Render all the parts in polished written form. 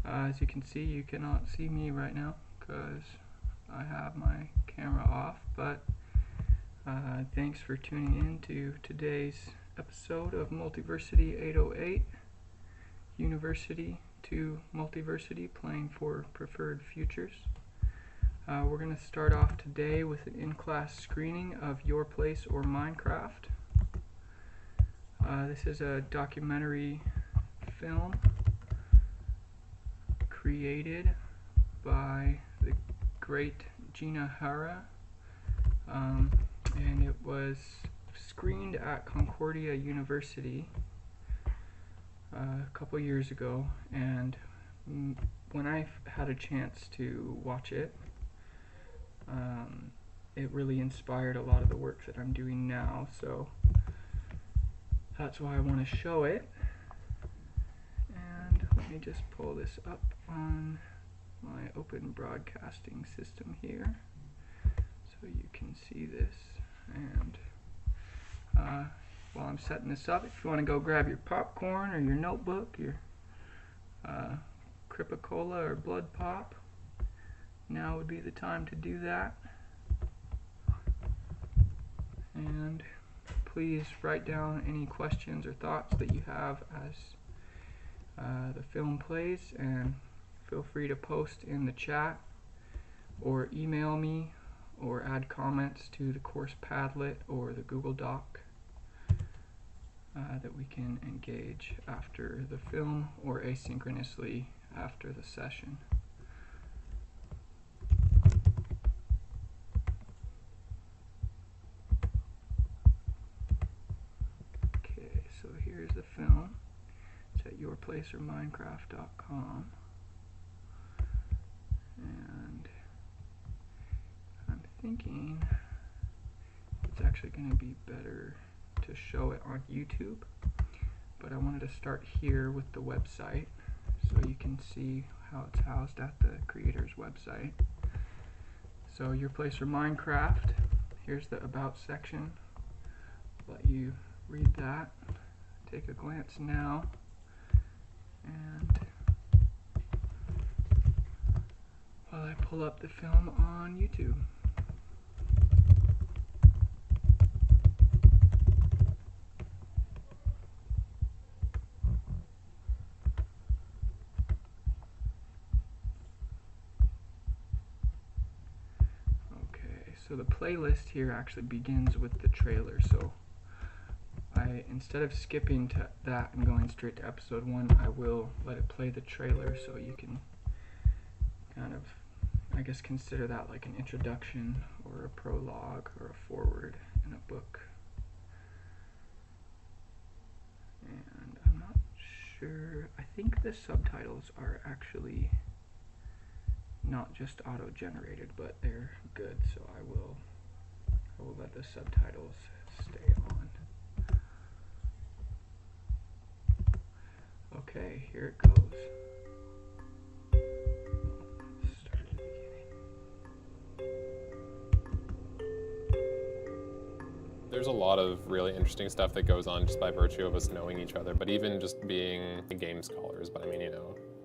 As you can see, you cannot see me right now because I have my camera off, but thanks for tuning in to today's episode of Multiversity 808, University to Multiversity, playing for preferred futures. We're going to start off today with an in-class screening of Your Place or Minecraft. This is a documentary film created by the great Gina Hara, and it was screened at Concordia University a couple years ago, and when I had a chance to watch it, it really inspired a lot of the work that I'm doing now, so that's why I want to show it. And let me just pull this up on my open broadcasting system here so you can see this. And while I'm setting this up, if you want to go grab your popcorn or your notebook, your Cripicola or Blood Pop, now would be the time to do that. And please write down any questions or thoughts that you have as the film plays, and feel free to post in the chat or email me or add comments to the course Padlet or the Google Doc that we can engage after the film or asynchronously after the session. Okay, so here's the film. It's at yourplaceorminecraft.com, and I'm thinking it's actually going to be better to show it on YouTube, but I wanted to start here with the website so you can see how it's housed at the creator's website. So Your Place or Minecraft, here's the About section. I'll let you read that, take a glance now, and while I pull up the film on YouTube. Okay, so the playlist here actually begins with the trailer, so instead of skipping to that and going straight to episode 1, I will let it play the trailer so you can kind of, I guess, consider that like an introduction or a prologue or a foreword in a book. And I'm not sure, I think the subtitles are actually not just auto-generated, but they're good, so I will let the subtitles stay on. Okay, here it goes. Start at the beginning. There's a lot of really interesting stuff that goes on just by virtue of us knowing each other, but even just being game scholars, but I mean,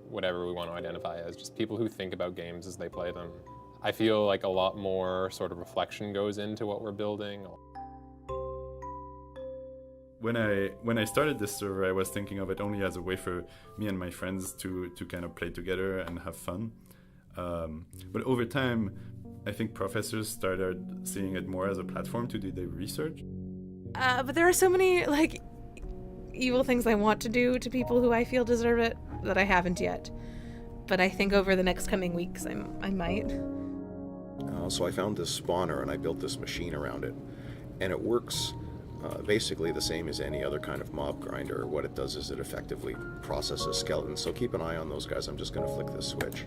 whatever we want to identify as, just people who think about games as they play them. I feel like a lot more sort of reflection goes into what we're building. When I started this server, I was thinking of it only as a way for me and my friends to kind of play together and have fun. But over time, I think professors started seeing it more as a platform to do their research. But there are so many evil things I want to do to people who I feel deserve it that I haven't yet. But I think over the next coming weeks, I might. So I found this spawner and I built this machine around it, and it works basically the same as any other kind of mob grinder. What it does is it effectively processes skeletons, so keep an eye on those guys. I'm just going to flick this switch.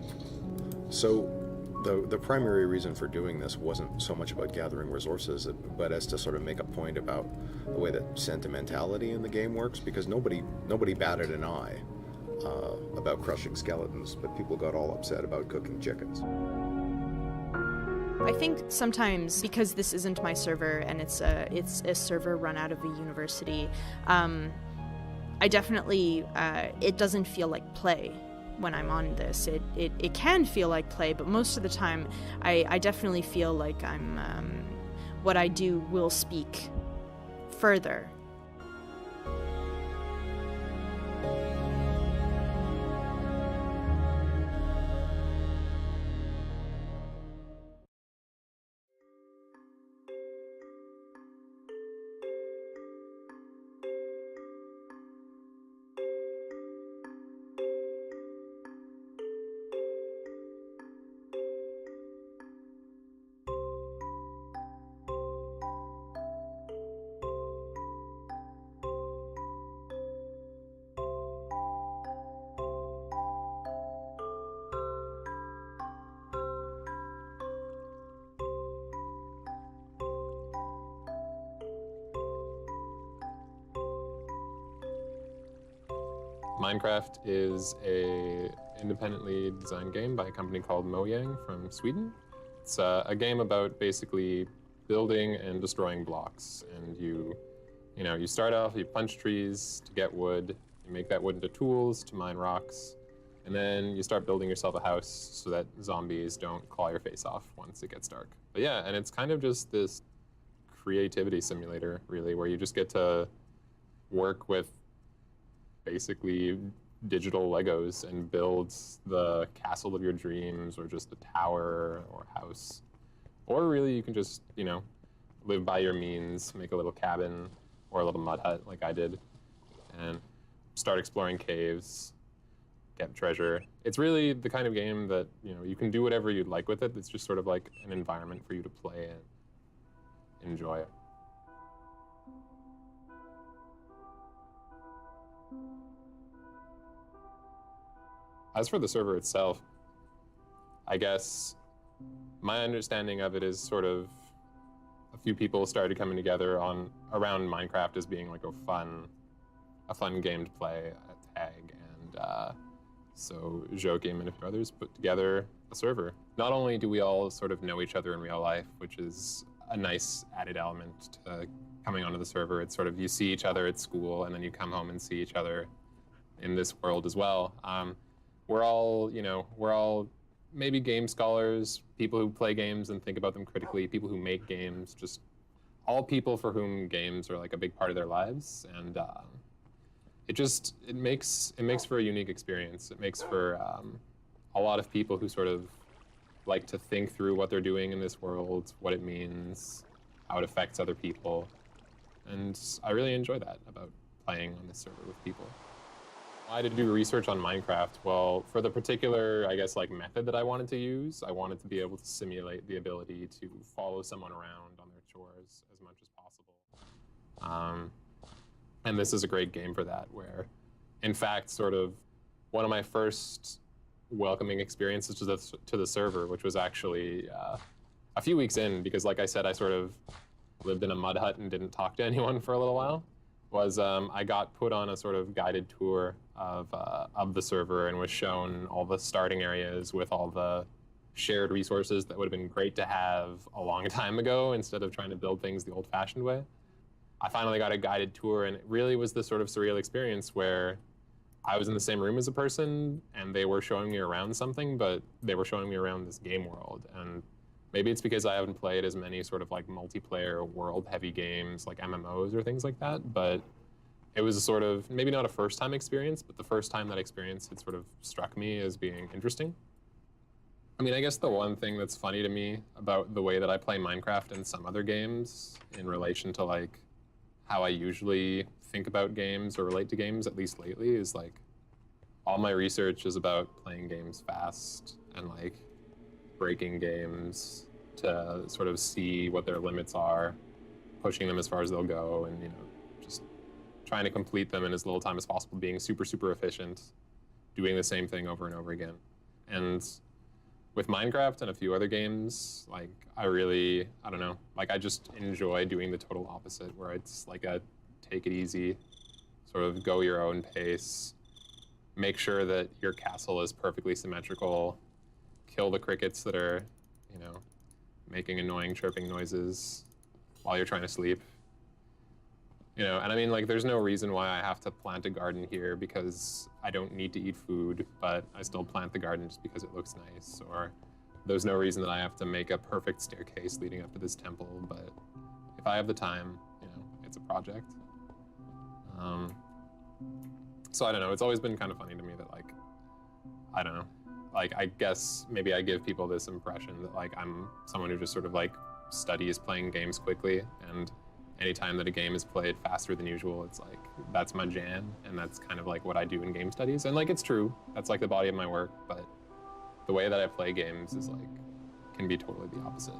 So the primary reason for doing this wasn't so much about gathering resources, but as to sort of make a point about the way that sentimentality in the game works, because nobody batted an eye about crushing skeletons, but people got all upset about cooking chickens. I think sometimes, because this isn't my server and it's a server run out of a university, I definitely, it doesn't feel like play when I'm on this. It can feel like play, but most of the time I definitely feel like I'm what I do will speak further. Minecraft is a independently designed game by a company called Mojang from Sweden. It's a game about basically building and destroying blocks. And you start off, you punch trees to get wood, you make that wood into tools to mine rocks, and then you start building yourself a house so that zombies don't claw your face off once it gets dark. But yeah, and it's kind of just this creativity simulator, really, where you just get to work with basically digital Legos and build the castle of your dreams, or just a tower or house. Or really you can just, live by your means, make a little cabin or a little mud hut like I did, and start exploring caves, get treasure. It's really the kind of game that, you can do whatever you'd like with it. It's just sort of like an environment for you to play and enjoy. As for the server itself, I guess my understanding of it is sort of a few people started coming together around Minecraft as being like a fun game to play at Tag, and so Joachim and a few others put together a server. Not only do we all sort of know each other in real life, which is a nice added element to coming onto the server. It's sort of, you see each other at school, and then you come home and see each other in this world as well. We're all maybe game scholars, people who play games and think about them critically, people who make games, just all people for whom games are like a big part of their lives. And it makes for a unique experience. It makes for a lot of people who sort of like to think through what they're doing in this world, what it means, how it affects other people. And I really enjoy that about playing on this server with people. Why did I do research on Minecraft? Well, for the particular, I guess, like method that I wanted to use, I wanted to be able to simulate the ability to follow someone around on their chores as much as possible. And this is a great game for that, where, in fact, sort of one of my first welcoming experiences to the server, which was actually a few weeks in, because like I said, I sort of lived in a mud hut and didn't talk to anyone for a little while, was I got put on a sort of guided tour of the server and was shown all the starting areas with all the shared resources that would have been great to have a long time ago instead of trying to build things the old-fashioned way. I finally got a guided tour, and it really was this sort of surreal experience where I was in the same room as a person and they were showing me around something, but they were showing me around this game world. And maybe it's because I haven't played as many sort of like multiplayer world-heavy games like MMOs or things like that, but it was a sort of, maybe not a first-time experience, but the first time that experience had sort of struck me as being interesting. I mean, I guess the one thing that's funny to me about the way that I play Minecraft and some other games in relation to like how I usually think about games or relate to games, at least lately, is like all my research is about playing games fast and like breaking games to sort of see what their limits are, pushing them as far as they'll go, and just trying to complete them in as little time as possible, being super, super efficient, doing the same thing over and over again. And with Minecraft and a few other games, like I don't know, like I just enjoy doing the total opposite, where it's like a take it easy, sort of go your own pace, make sure that your castle is perfectly symmetrical, kill the crickets that are, making annoying chirping noises while you're trying to sleep. You know, and I mean, like, there's no reason why I have to plant a garden here because I don't need to eat food, but I still plant the garden just because it looks nice. Or there's no reason that I have to make a perfect staircase leading up to this temple, but if I have the time, you know, it's a project. So I don't know, it's always been kind of funny to me that, like, I don't know, like, I guess maybe I give people this impression that, like, I'm someone who just sort of, like, studies playing games quickly, and anytime that a game is played faster than usual, it's like, that's my jam, and that's kind of like what I do in game studies. And like, it's true, that's like the body of my work, but the way that I play games is like, can be totally the opposite.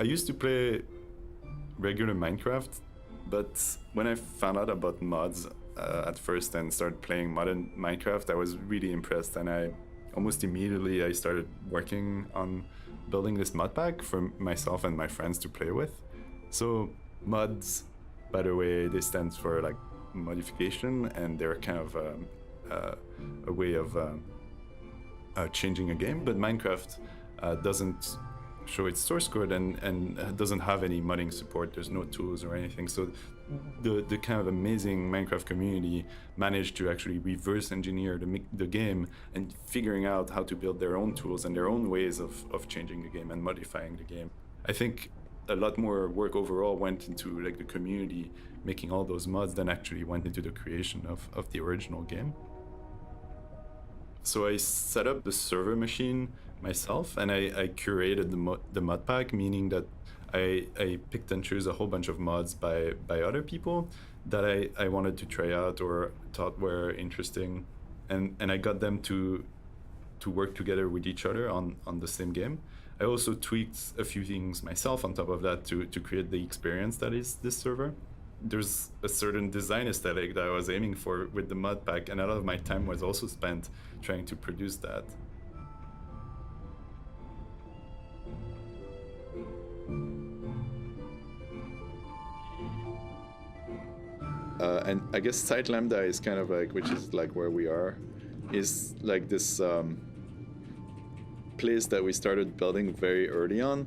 I used to play regular Minecraft, but when I found out about mods at first and started playing modern Minecraft, I was really impressed, and I almost immediately I started working on building this mod pack for myself and my friends to play with. So mods, by the way, they stand for like modification, and they're kind of a way of changing a game, but Minecraft doesn't show its source code and doesn't have any modding support. There's no tools or anything. So the kind of amazing Minecraft community managed to actually reverse engineer the game and figuring out how to build their own tools and their own ways of changing the game and modifying the game. I think a lot more work overall went into like the community making all those mods than actually went into the creation of the original game. So I set up the server machine myself, and I curated the mod pack, meaning that I picked and chose a whole bunch of mods by other people that I wanted to try out or thought were interesting, and I got them to work together with each other on the same game. I also tweaked a few things myself on top of that to create the experience that is this server. There's a certain design aesthetic that I was aiming for with the mod pack, and a lot of my time was also spent trying to produce that. And I guess Site Lambda is kind of like, which is like where we are, is like this place that we started building very early on,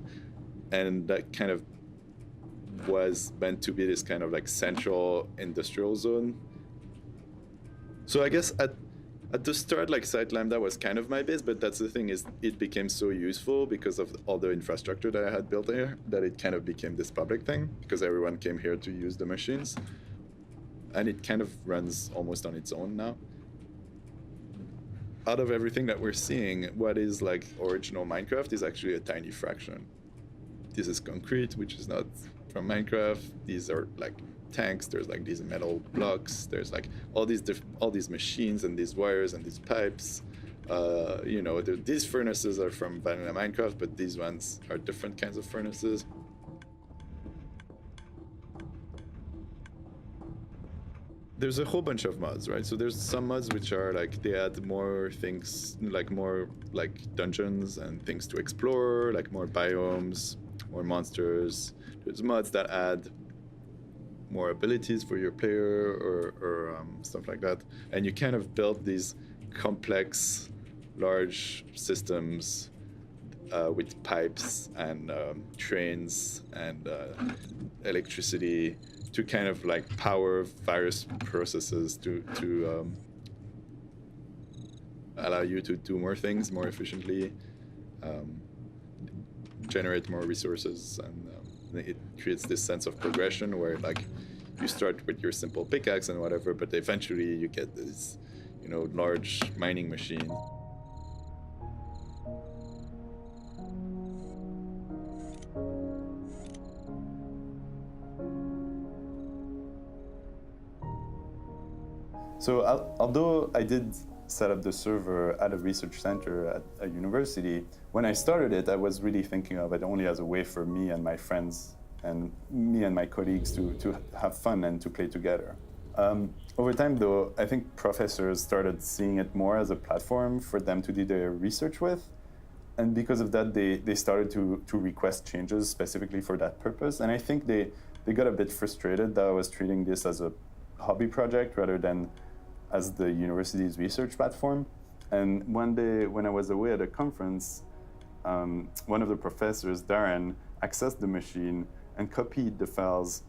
and that kind of was meant to be this kind of like central industrial zone. So I guess at the start, like Site Lambda was kind of my base, but that's the thing, is it became so useful because of all the infrastructure that I had built here that it kind of became this public thing because everyone came here to use the machines. And it kind of runs almost on its own now. Out of everything that we're seeing, what is like original Minecraft is actually a tiny fraction. This is concrete, which is not from Minecraft. These are like tanks. There's like these metal blocks. There's like all these machines and these wires and these pipes. You know, these furnaces are from vanilla Minecraft, but these ones are different kinds of furnaces. There's a whole bunch of mods, right? So there's some mods which are like, they add more things, like more like dungeons and things to explore, like more biomes, more monsters. There's mods that add more abilities for your player or stuff like that. And you kind of build these complex, large systems with pipes and trains and electricity to kind of like power various processes to allow you to do more things more efficiently, generate more resources, and it creates this sense of progression where like you start with your simple pickaxe and whatever, but eventually you get this, you know, large mining machine. So although I did set up the server at a research center at a university, when I started it, I was really thinking of it only as a way for me and my friends and me and my colleagues to have fun and to play together. Over time, though, I think professors started seeing it more as a platform for them to do their research with. And because of that, they started to request changes specifically for that purpose. And I think they got a bit frustrated that I was treating this as a hobby project rather than as the university's research platform. And one day when I was away at a conference, one of the professors, Darren, accessed the machine and copied the files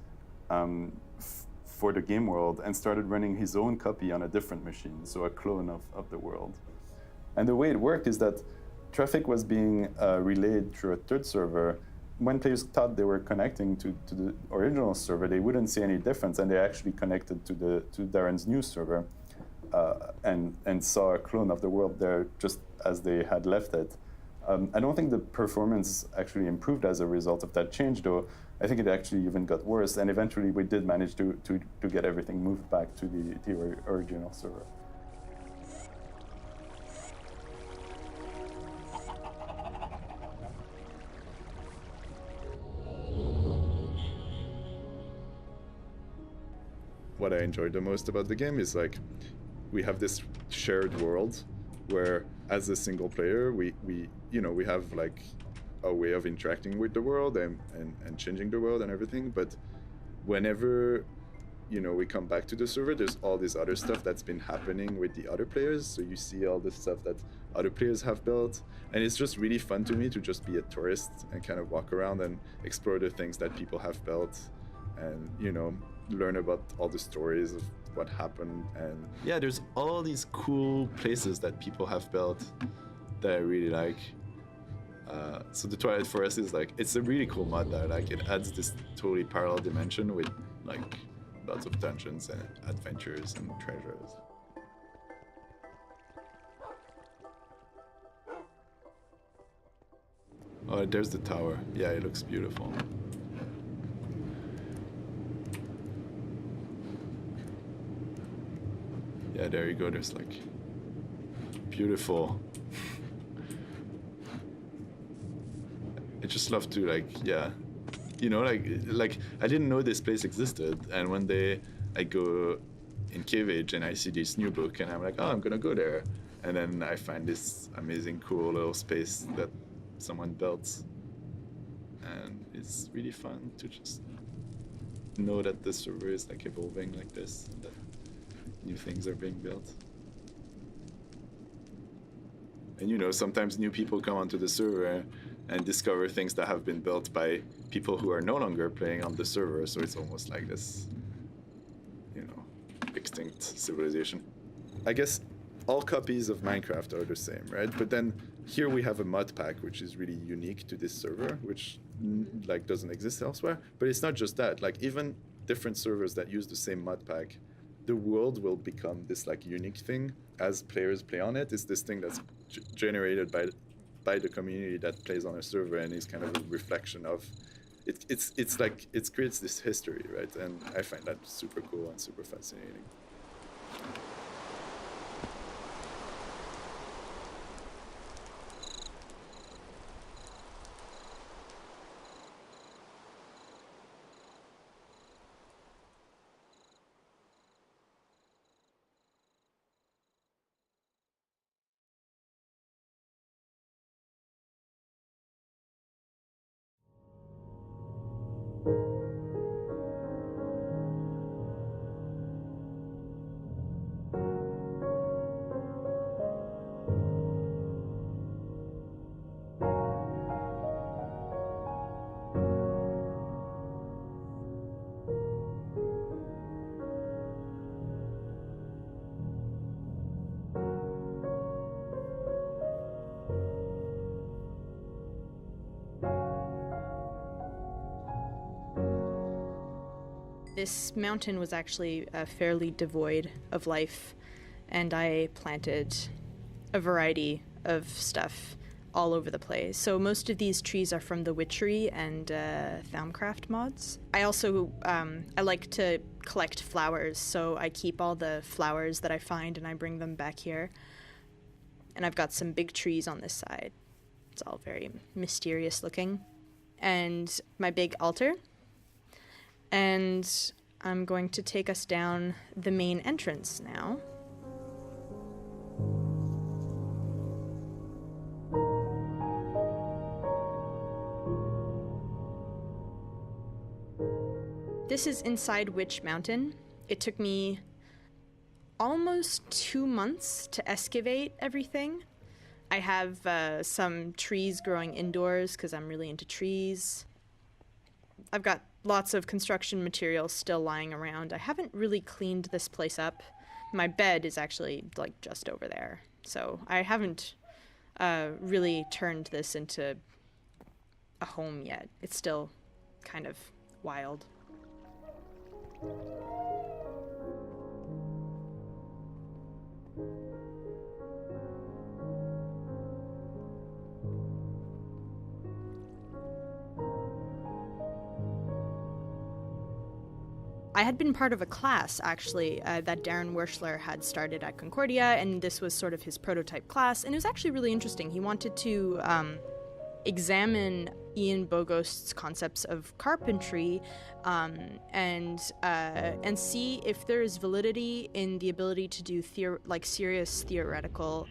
for the game world and started running his own copy on a different machine, so a clone of the world. And the way it worked is that traffic was being relayed through a third server. When players thought they were connecting to the original server, they wouldn't see any difference, and they actually connected to Darren's new server and saw a clone of the world there just as they had left it. I don't think the performance actually improved as a result of that change, though. I think it actually even got worse, and eventually we did manage to get everything moved back to the original server. What I enjoyed the most about the game is like we have this shared world where as a single player we have like a way of interacting with the world and changing the world and everything, but whenever we come back to the server, there's all this other stuff that's been happening with the other players, so you see all this stuff that other players have built, and it's just really fun to me to just be a tourist and kind of walk around and explore the things that people have built and learn about all the stories of what happened. And yeah, there's all these cool places that people have built that I really like. So the Twilight Forest is like, it's a really cool mod that like it adds this totally parallel dimension with like lots of dungeons and adventures and treasures. Oh, there's the tower. Yeah, it looks beautiful. Yeah, there you go. There's like beautiful. I just love to like, yeah, like I didn't know this place existed, and one day I go in Cave Age and I see this new book and I'm like, oh, I'm gonna go there, and then I find this amazing cool little space that someone built, and it's really fun to just know that the server is like evolving like this, and that new things are being built. And sometimes new people come onto the server and discover things that have been built by people who are no longer playing on the server, so it's almost like this, extinct civilization. I guess all copies of Minecraft are the same, right? But then here we have a mod pack which is really unique to this server, which like doesn't exist elsewhere. But it's not just that, like even different servers that use the same mod pack, the world will become this like unique thing as players play on it. It's this thing that's generated by the community that plays on a server, and is kind of a reflection of it. It's like it creates this history, right? And I find that super cool and super fascinating. this mountain was actually fairly devoid of life, and I planted a variety of stuff all over the place. So most of these trees are from the Witchery and Thaumcraft mods. I also, I like to collect flowers, so I keep all the flowers that I find and I bring them back here. And I've got some big trees on this side. It's all very mysterious looking. And my big altar. And I'm going to take us down the main entrance now. This is inside Witch Mountain. It took me almost 2 months to excavate everything. I have some trees growing indoors because I'm really into trees. I've got lots of construction materials still lying around. I haven't really cleaned this place up. My bed is actually like just over there. So I haven't really turned this into a home yet. It's still kind of wild. I had been part of a class, actually, that Darren Werschler had started at Concordia, and this was sort of his prototype class, and it was actually really interesting. He wanted to examine Ian Bogost's concepts of carpentry and see if there is validity in the ability to do serious theoretical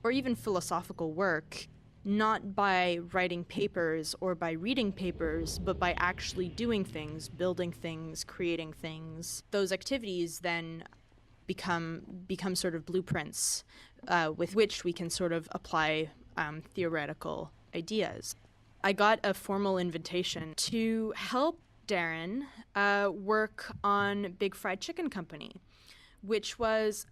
or even philosophical work, not by writing papers or by reading papers, but by actually doing things, building things, creating things. Those activities then become sort of blueprints with which we can sort of apply theoretical ideas. I got a formal invitation to help Darren work on Big Fried Chicken Company, which was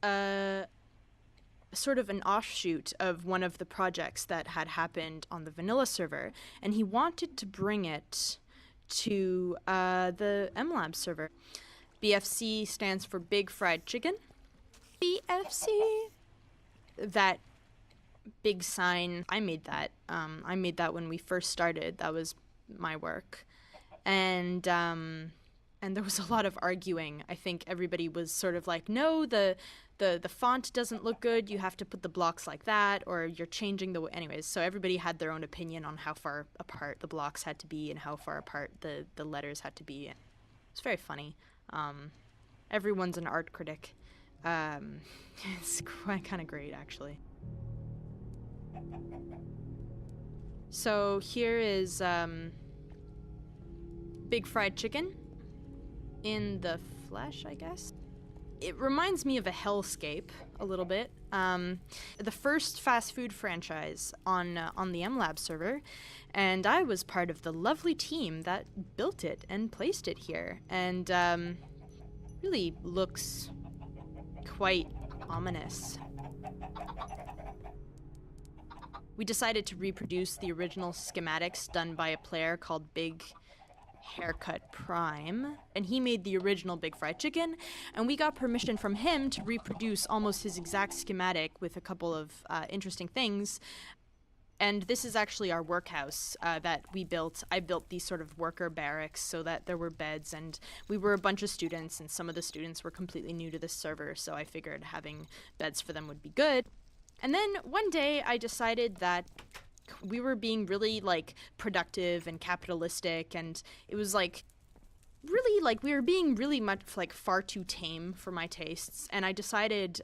sort of an offshoot of one of the projects that had happened on the vanilla server, and he wanted to bring it to the MLab server. BFC stands for Big Fried Chicken. BFC. That big sign, I made that. I made that when we first started. That was my work. And there was a lot of arguing. I think everybody was sort of like, no, the font doesn't look good, you have to put the blocks like that, or you're changing the... Anyways, so everybody had their own opinion on how far apart the blocks had to be and how far apart the letters had to be. It's very funny. Everyone's an art critic. It's quite kind of great, actually. So here is Big Fried Chicken in the flesh, I guess. It reminds me of a hellscape a little bit. The first fast food franchise on the MLab server, and I was part of the lovely team that built it and placed it here, and really looks quite ominous. We decided to reproduce the original schematics done by a player called Big Haircut Prime, and he made the original Big Fried Chicken, and we got permission from him to reproduce almost his exact schematic with a couple of interesting things. And this is actually our workhouse that we built. I built these sort of worker barracks so that there were beds, and we were a bunch of students, and some of the students were completely new to this server, so I figured having beds for them would be good. And then one day I decided that we were being really, like, productive and capitalistic, and it was, like, really, like, we were being really much, like, far too tame for my tastes, and I decided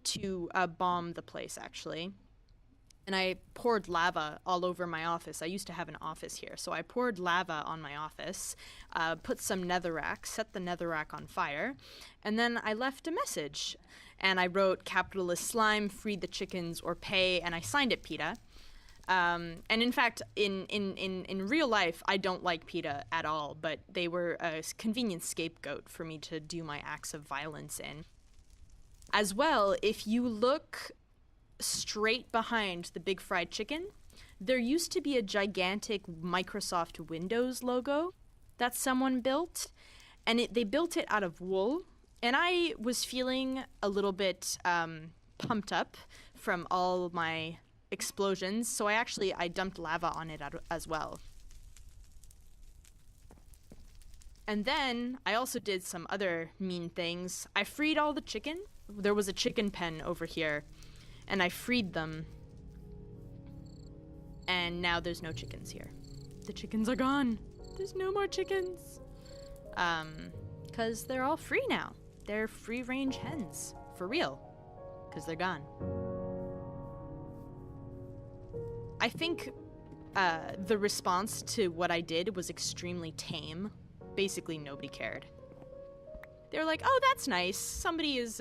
to bomb the place, actually. And I poured lava all over my office. I used to have an office here, so I poured lava on my office, put some netherrack, set the netherrack on fire, and then I left a message. And I wrote, "Capitalist slime, free the chickens or pay," and I signed it PETA. And in fact, in real life, I don't like PETA at all, but they were a convenient scapegoat for me to do my acts of violence in. As well, if you look straight behind the Big Fried Chicken, there used to be a gigantic Microsoft Windows logo. that someone built, and they built it out of wool. And I was feeling a little bit pumped up from all my explosions, so I dumped lava on it as well. And then I also did some other mean things. I freed all the chicken. There was a chicken pen over here, and I freed them. And now there's no chickens here. The chickens are gone. There's no more chickens. 'Cause they're all free now. They're free-range hens, for real, 'cause they're gone. I think the response to what I did was extremely tame. Basically, nobody cared. They're like, "Oh, that's nice. Somebody is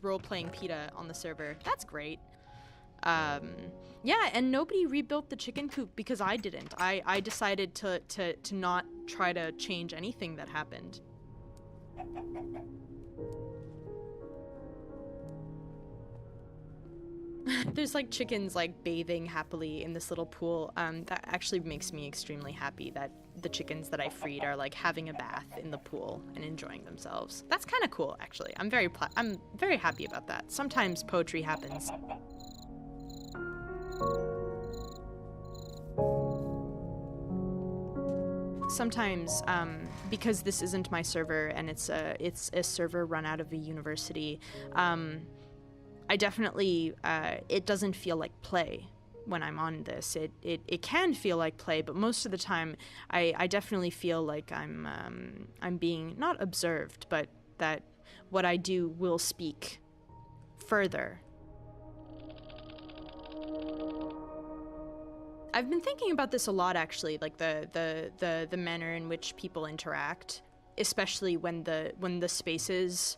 role-playing PETA on the server. That's great." Yeah, and nobody rebuilt the chicken coop because I didn't. I decided to not try to change anything that happened. There's like chickens like bathing happily in this little pool. That actually makes me extremely happy that the chickens that I freed are like having a bath in the pool and enjoying themselves. That's kind of cool, actually. I'm very happy about that. Sometimes poetry happens. Sometimes, because this isn't my server and it's a server run out of a university, I definitely, it doesn't feel like play when I'm on this. It can feel like play, but most of the time, I definitely feel like I'm being not observed, but that what I do will speak further. I've been thinking about this a lot, actually, like the manner in which people interact, especially when the spaces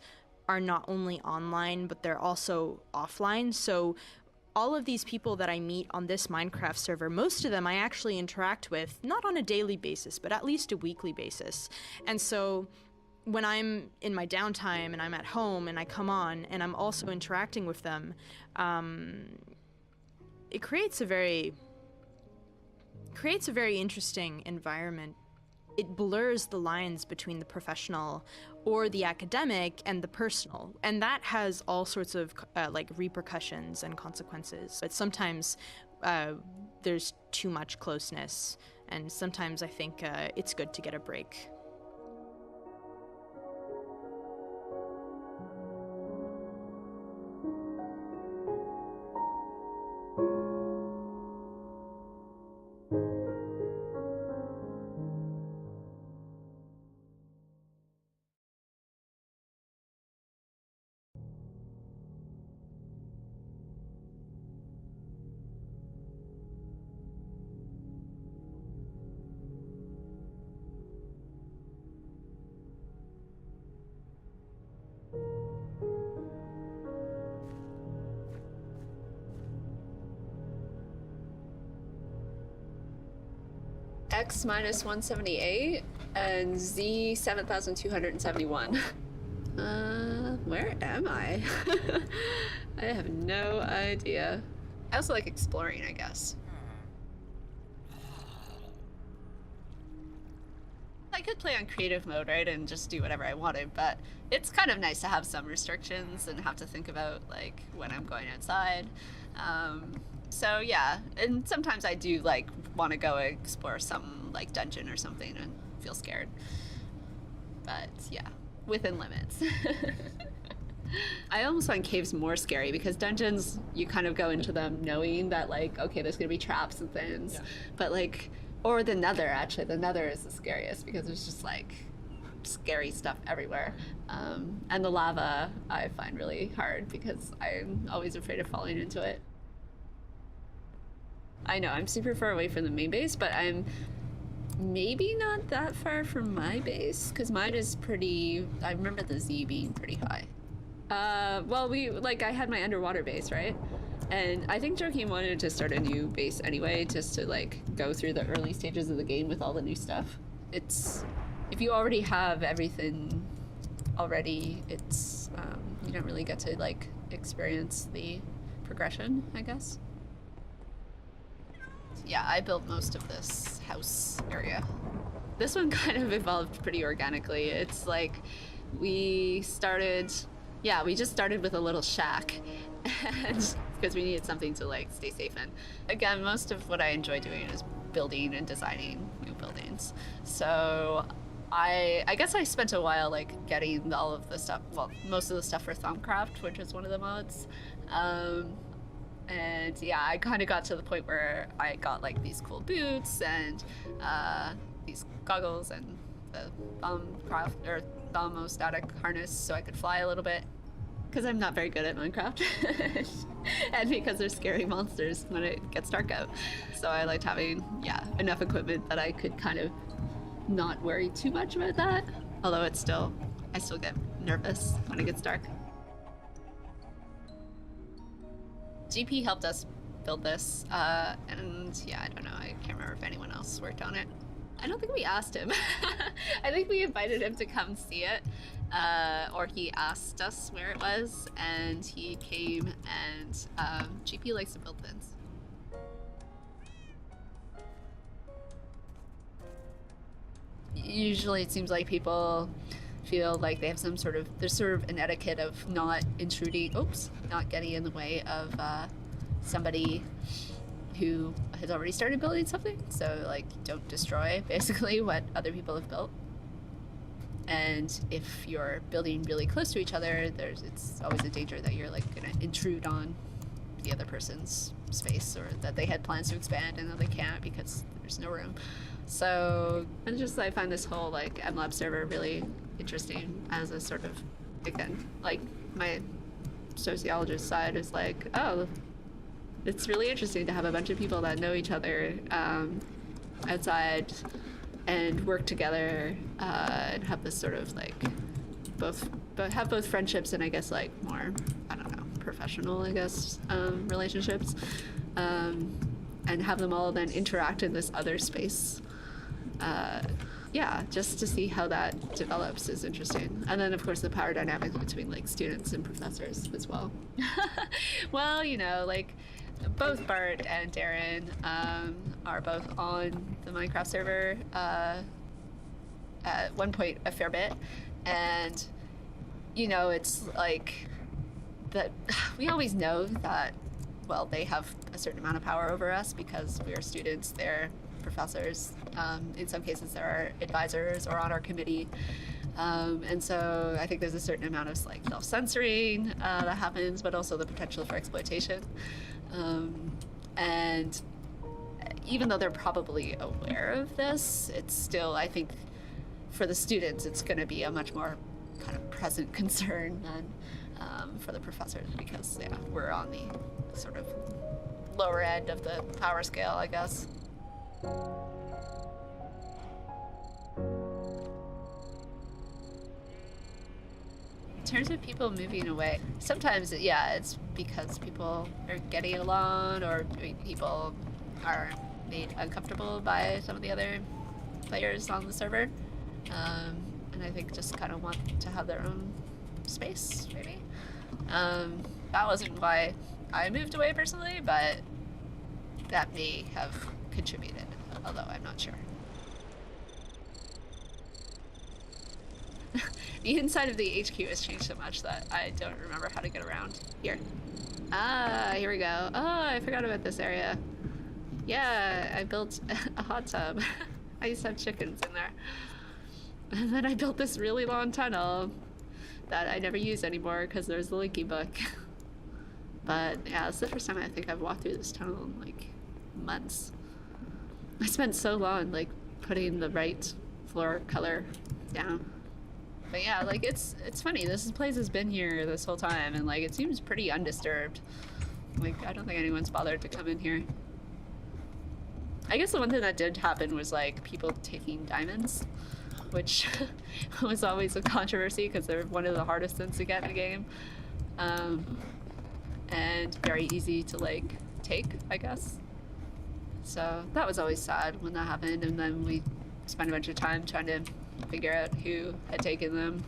are not only online, but they're also offline. So all of these people that I meet on this Minecraft server, most of them I actually interact with, not on a daily basis, but at least a weekly basis. And so when I'm in my downtime and I'm at home and I come on and I'm also interacting with them, it creates a very interesting environment. It blurs the lines between the professional or the academic and the personal, and that has all sorts of like repercussions and consequences. But sometimes there's too much closeness, and sometimes I think it's good to get a break. X minus 178 and Z 7271. Where am I? I have no idea. I also like exploring, I guess. I could play on creative mode, right, and just do whatever I wanted, but it's kind of nice to have some restrictions and have to think about, like, when I'm going outside. So yeah, and sometimes I do like want to go explore some like dungeon or something and feel scared. But yeah, within limits. I almost find caves more scary because dungeons, you kind of go into them knowing that like, okay, there's gonna be traps and things. Yeah. But like, or the nether, actually, the nether is the scariest because there's just like scary stuff everywhere. And the lava I find really hard because I'm always afraid of falling into it. I know, I'm super far away from the main base, but I'm maybe not that far from my base, because mine is pretty, I remember the Z being pretty high. Well, I had my underwater base, right? And I think Joaquin wanted to start a new base anyway, just to like go through the early stages of the game with all the new stuff. It's, if you already have everything already, it's, you don't really get to like experience the progression, I guess. Yeah, I built most of this house area. This one kind of evolved pretty organically. It's like we just started with a little shack, and because we needed something to like stay safe in. Again, most of what I enjoy doing is building and designing new buildings. So I guess I spent a while like getting all of the stuff, well, most of the stuff for Thumbcraft, which is one of the mods. And yeah, I kind of got to the point where I got like these cool boots and these goggles and the thermostatic harness so I could fly a little bit. Because I'm not very good at Minecraft. And because there's scary monsters when it gets dark out. So I liked having, enough equipment that I could kind of not worry too much about that. Although I still get nervous when it gets dark. GP helped us build this, and yeah, I don't know, I can't remember if anyone else worked on it. I don't think we asked him. I think we invited him to come see it, or he asked us where it was, and he came, and GP likes to build things. Usually it seems like people feel like they have there's sort of an etiquette of not getting in the way of somebody who has already started building something. So like, don't destroy basically what other people have built. And if you're building really close to each other, it's always a danger that you're like gonna intrude on the other person's space, or that they had plans to expand and that they can't because there's no room. So, and just I find this whole like MLab server really interesting as a sort of, again, like my sociologist side is like, oh, it's really interesting to have a bunch of people that know each other outside and work together and have this sort of like both friendships and I guess like more, I don't know, professional, I guess, relationships, and have them all then interact in this other space. Yeah, just to see how that develops is interesting. And then of course the power dynamics between like students and professors as well. Well, you know, like both Bart and Darren are both on the Minecraft server at one point a fair bit, and you know, it's like that we always know that, well, they have a certain amount of power over us because we are students, they're professors, in some cases there are advisors or on our committee, and so I think there's a certain amount of like self-censoring that happens, but also the potential for exploitation, and even though they're probably aware of this, it's still, I think for the students it's going to be a much more kind of present concern than for the professors, because yeah, we're on the sort of lower end of the power scale, I guess. In terms of people moving away, sometimes, yeah, it's because people are getting along, or people are made uncomfortable by some of the other players on the server, and I think just kind of want to have their own space, maybe. That wasn't why I moved away personally, but that may have contributed, although I'm not sure. The inside of the HQ has changed so much that I don't remember how to get around here. Ah, here we go. Oh, I forgot about this area. Yeah, I built a hot tub. I used to have chickens in there. And then I built this really long tunnel that I never use anymore because there's the Linky book. But yeah, it's the first time I think I've walked through this tunnel in like months. I spent so long like putting the right floor color down. But yeah, like it's funny, this place has been here this whole time and like it seems pretty undisturbed. Like I don't think anyone's bothered to come in here. I guess the one thing that did happen was like people taking diamonds, which was always a controversy because they're one of the hardest things to get in the game. And very easy to like take, I guess. So that was always sad when that happened, and then we spent a bunch of time trying to figure out who had taken them.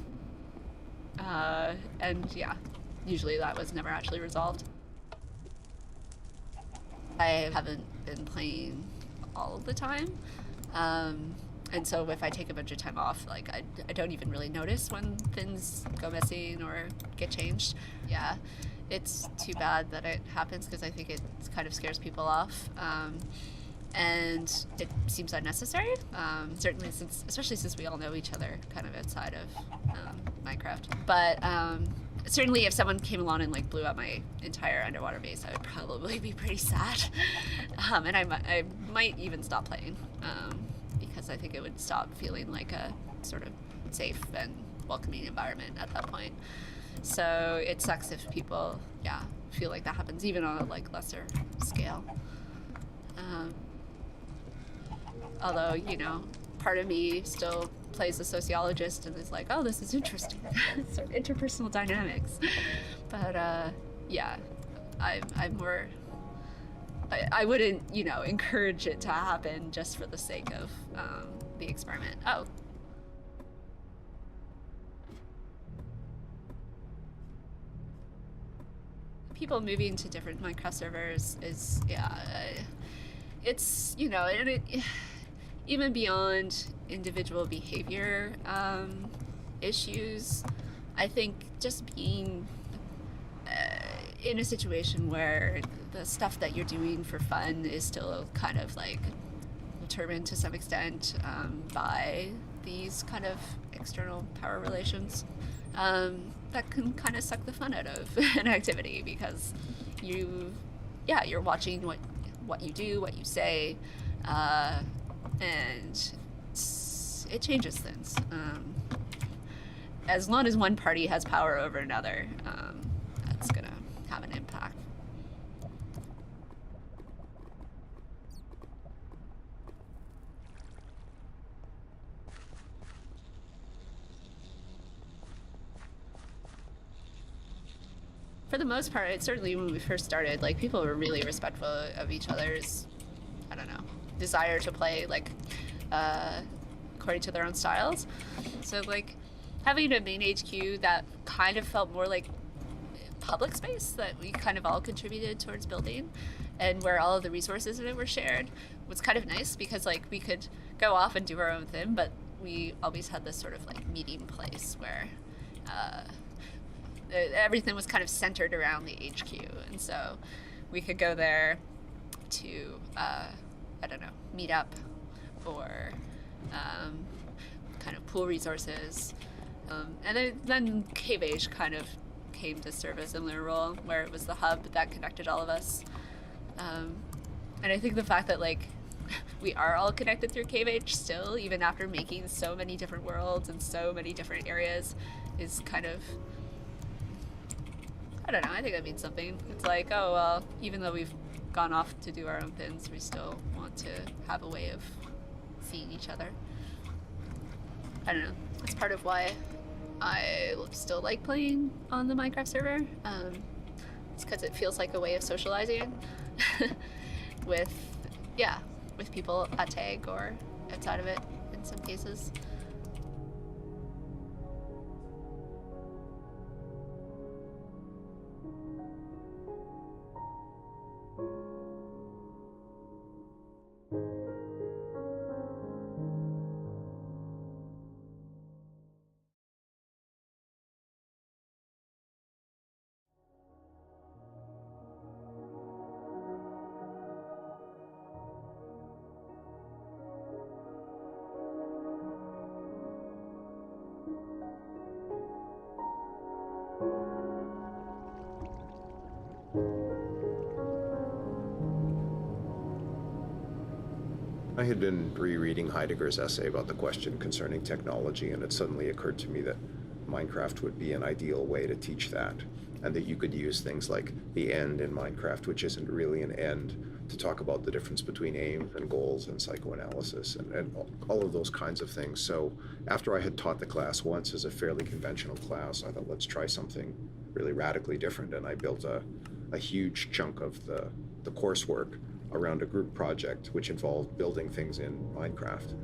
And yeah, usually that was never actually resolved. I haven't been playing all of the time. And so if I take a bunch of time off, like I don't even really notice when things go missing or get changed. Yeah, it's too bad that it happens because I think it kind of scares people off. And it seems unnecessary, certainly especially since we all know each other kind of outside of Minecraft. But certainly if someone came along and like blew up my entire underwater base, I would probably be pretty sad. And I might even stop playing because I think it would stop feeling like a sort of safe and welcoming environment at that point. So it sucks if people, feel like that happens even on a like lesser scale. Although, part of me still plays the sociologist and is like, oh, this is interesting. Sort of interpersonal dynamics. But, I'm more... I wouldn't, encourage it to happen just for the sake of the experiment. Oh. People moving to different Minecraft servers is, it's, and it... Even beyond individual behavior issues, I think just being in a situation where the stuff that you're doing for fun is still kind of like determined to some extent by these kind of external power relations, that can kind of suck the fun out of an activity because you're watching what you do, what you say, and it changes things. As long as one party has power over another, that's gonna have an impact. For the most part, certainly when we first started, like people were really respectful of each other's, desire to play according to their own styles. So like having a main HQ that kind of felt more like public space that we kind of all contributed towards building and where all of the resources in it were shared was kind of nice because like we could go off and do our own thing, but we always had this sort of like meeting place where everything was kind of centered around the HQ, and so we could go there to meet up or kind of pool resources. And then Cave Age kind of came to serve a similar role where it was the hub that connected all of us. And I think the fact that like we are all connected through Cave Age still, even after making so many different worlds and so many different areas, is kind of, I don't know, I think that means something. It's like, oh, well, even though we've gone off to do our own things, we still want to have a way of seeing each other. I don't know. That's part of why I still like playing on the Minecraft server. It's because it feels like a way of socializing with people at TAG or outside of it in some cases. I had been rereading Heidegger's essay about the question concerning technology, and it suddenly occurred to me that Minecraft would be an ideal way to teach that, and that you could use things like the end in Minecraft, which isn't really an end, to talk about the difference between aims and goals and psychoanalysis and all of those kinds of things. So after I had taught the class once as a fairly conventional class, I thought, let's try something really radically different, and I built a huge chunk of the coursework around a group project which involved building things in Minecraft.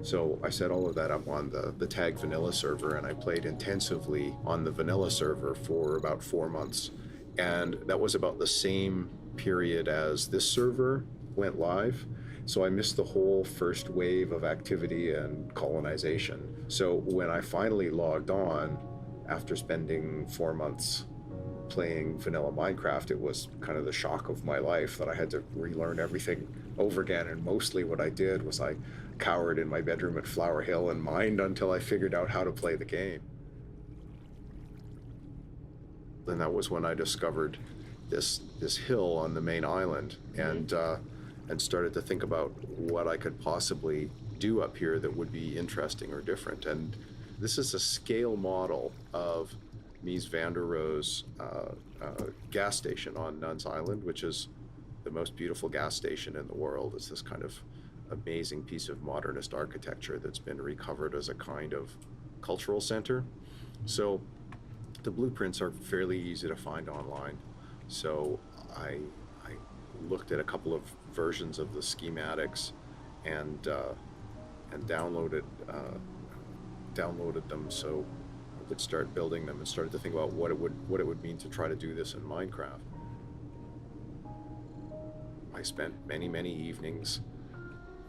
So I set all of that up on the TAG vanilla server, and I played intensively on the vanilla server for about 4 months. And that was about the same period as this server went live. So I missed the whole first wave of activity and colonization. So when I finally logged on, after spending 4 months playing vanilla Minecraft, it was kind of the shock of my life that I had to relearn everything over again. And mostly what I did was I cowered in my bedroom at Flower Hill and mined until I figured out how to play the game. And that was when I discovered this hill on the main island, and started to think about what I could possibly do up here that would be interesting or different. And this is a scale model of Mies van der Rohe's gas station on Nuns Island, which is the most beautiful gas station in the world. It's this kind of amazing piece of modernist architecture that's been recovered as a kind of cultural center. So the blueprints are fairly easy to find online. So I looked at a couple of versions of the schematics and downloaded them so I could start building them, and started to think about what it would mean to try to do this in Minecraft. I spent many evenings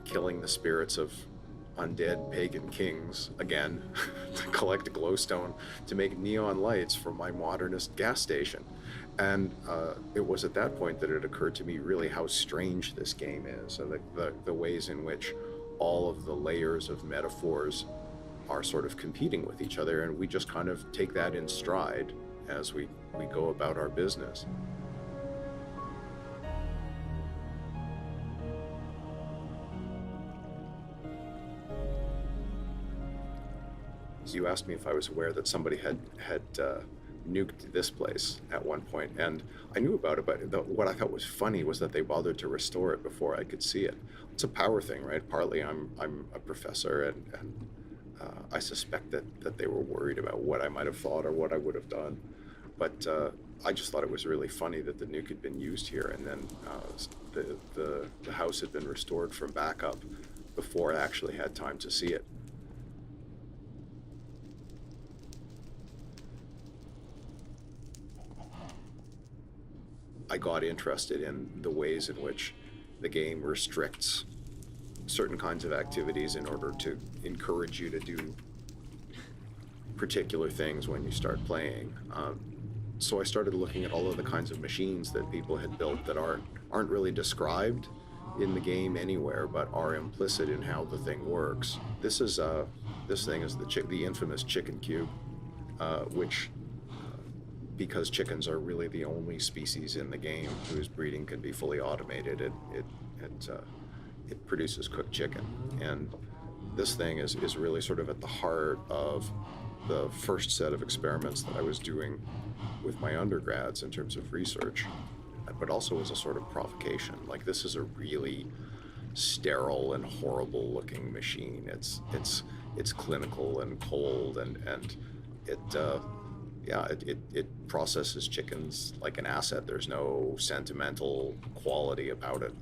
killing the spirits of undead pagan kings again to collect glowstone to make neon lights for my modernist gas station. And it was at that point that it occurred to me really how strange this game is, and the ways in which all of the layers of metaphors are sort of competing with each other, and we just kind of take that in stride as we go about our business. So you asked me if I was aware that somebody had nuked this place at one point, and I knew about it, but what I thought was funny was that they bothered to restore it before I could see it. It's a power thing, right? Partly I'm a professor, and I suspect that they were worried about what I might have thought or what I would have done. But I just thought it was really funny that the nuke had been used here, and then the house had been restored from backup before I actually had time to see it. I got interested in the ways in which the game restricts certain kinds of activities in order to encourage you to do particular things when you start playing. So I started looking at all of the kinds of machines that people had built that aren't really described in the game anywhere, but are implicit in how the thing works. This thing is the infamous chicken cube, which, because chickens are really the only species in the game whose breeding can be fully automated, it produces cooked chicken. And this thing is really sort of at the heart of the first set of experiments that I was doing with my undergrads in terms of research, but also as a sort of provocation. Like, this is a really sterile and horrible looking machine. It's clinical and cold, and it processes chickens like an asset. There's no sentimental quality about it.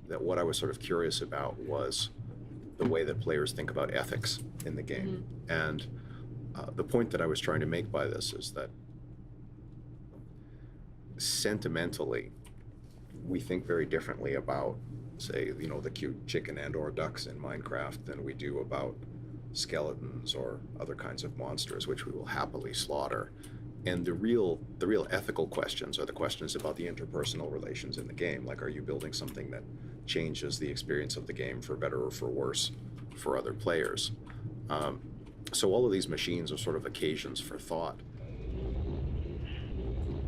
That what I was sort of curious about was the way that players think about ethics in the game. Mm-hmm. And the point that I was trying to make by this is that sentimentally, we think very differently about, say, the cute chicken and or ducks in Minecraft than we do about skeletons or other kinds of monsters, which we will happily slaughter. And the real ethical questions are the questions about the interpersonal relations in the game. Like, are you building something that changes the experience of the game for better or for worse for other players? So all of these machines are sort of occasions for thought.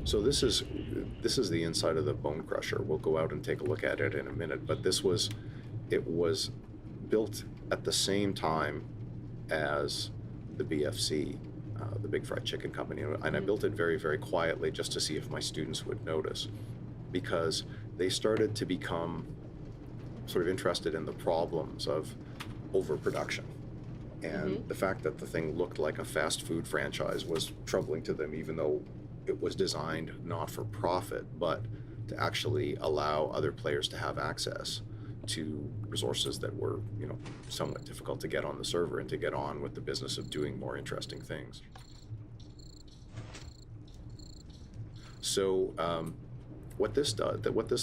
So this is the inside of the Bone Crusher. We'll go out and take a look at it in a minute, but it was built at the same time as the BFC, the Big Fried Chicken Company, and I built it very, very quietly just to see if my students would notice, because they started to become sort of interested in the problems of overproduction. And the fact that the thing looked like a fast food franchise was troubling to them, even though it was designed not for profit, but to actually allow other players to have access to resources that were, somewhat difficult to get on the server and to get on with the business of doing more interesting things. So what this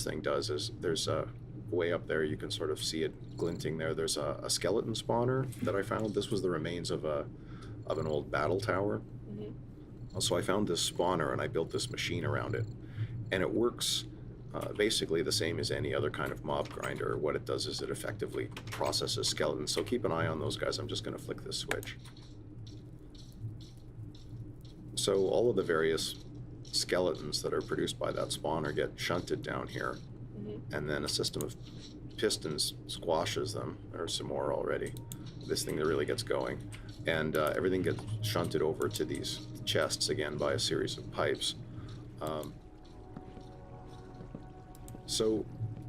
thing does is there's a way up there, you can sort of see it glinting there. There's a skeleton spawner that I found. This was the remains of an old battle tower. So I found this spawner and I built this machine around it, and it works basically the same as any other kind of mob grinder. What it does is it effectively processes skeletons. So keep an eye on those guys. I'm just going to flick this switch. So all of the various skeletons that are produced by that spawner get shunted down here, and then a system of pistons squashes them. There's some more already. This thing that really gets going, and everything gets shunted over to these chests again by a series of pipes. So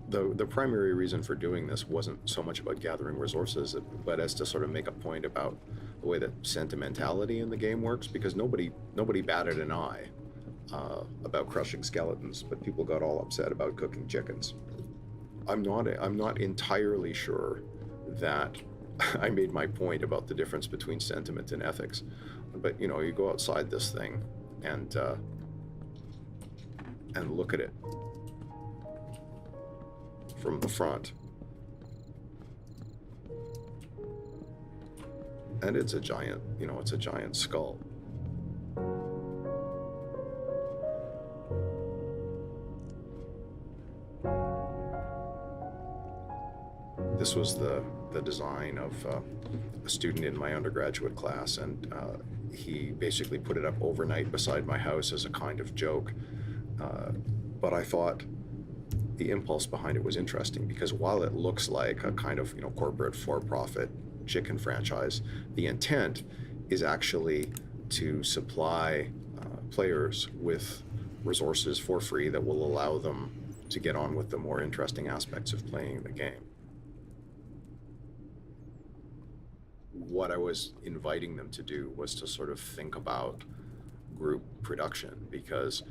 the primary reason for doing this wasn't so much about gathering resources, but as to sort of make a point about the way that sentimentality in the game works, because nobody batted an eye about crushing skeletons, but people got all upset about cooking chickens. I'm not entirely sure that I made my point about the difference between sentiment and ethics, but you go outside this thing and look at it from the front, and it's a giant skull. This was the design of a student in my undergraduate class, and he basically put it up overnight beside my house as a kind of joke. But I thought the impulse behind it was interesting, because while it looks like a kind of corporate for-profit chicken franchise, the intent is actually to supply players with resources for free that will allow them to get on with the more interesting aspects of playing the game. What I was inviting them to do was to sort of think about group production, because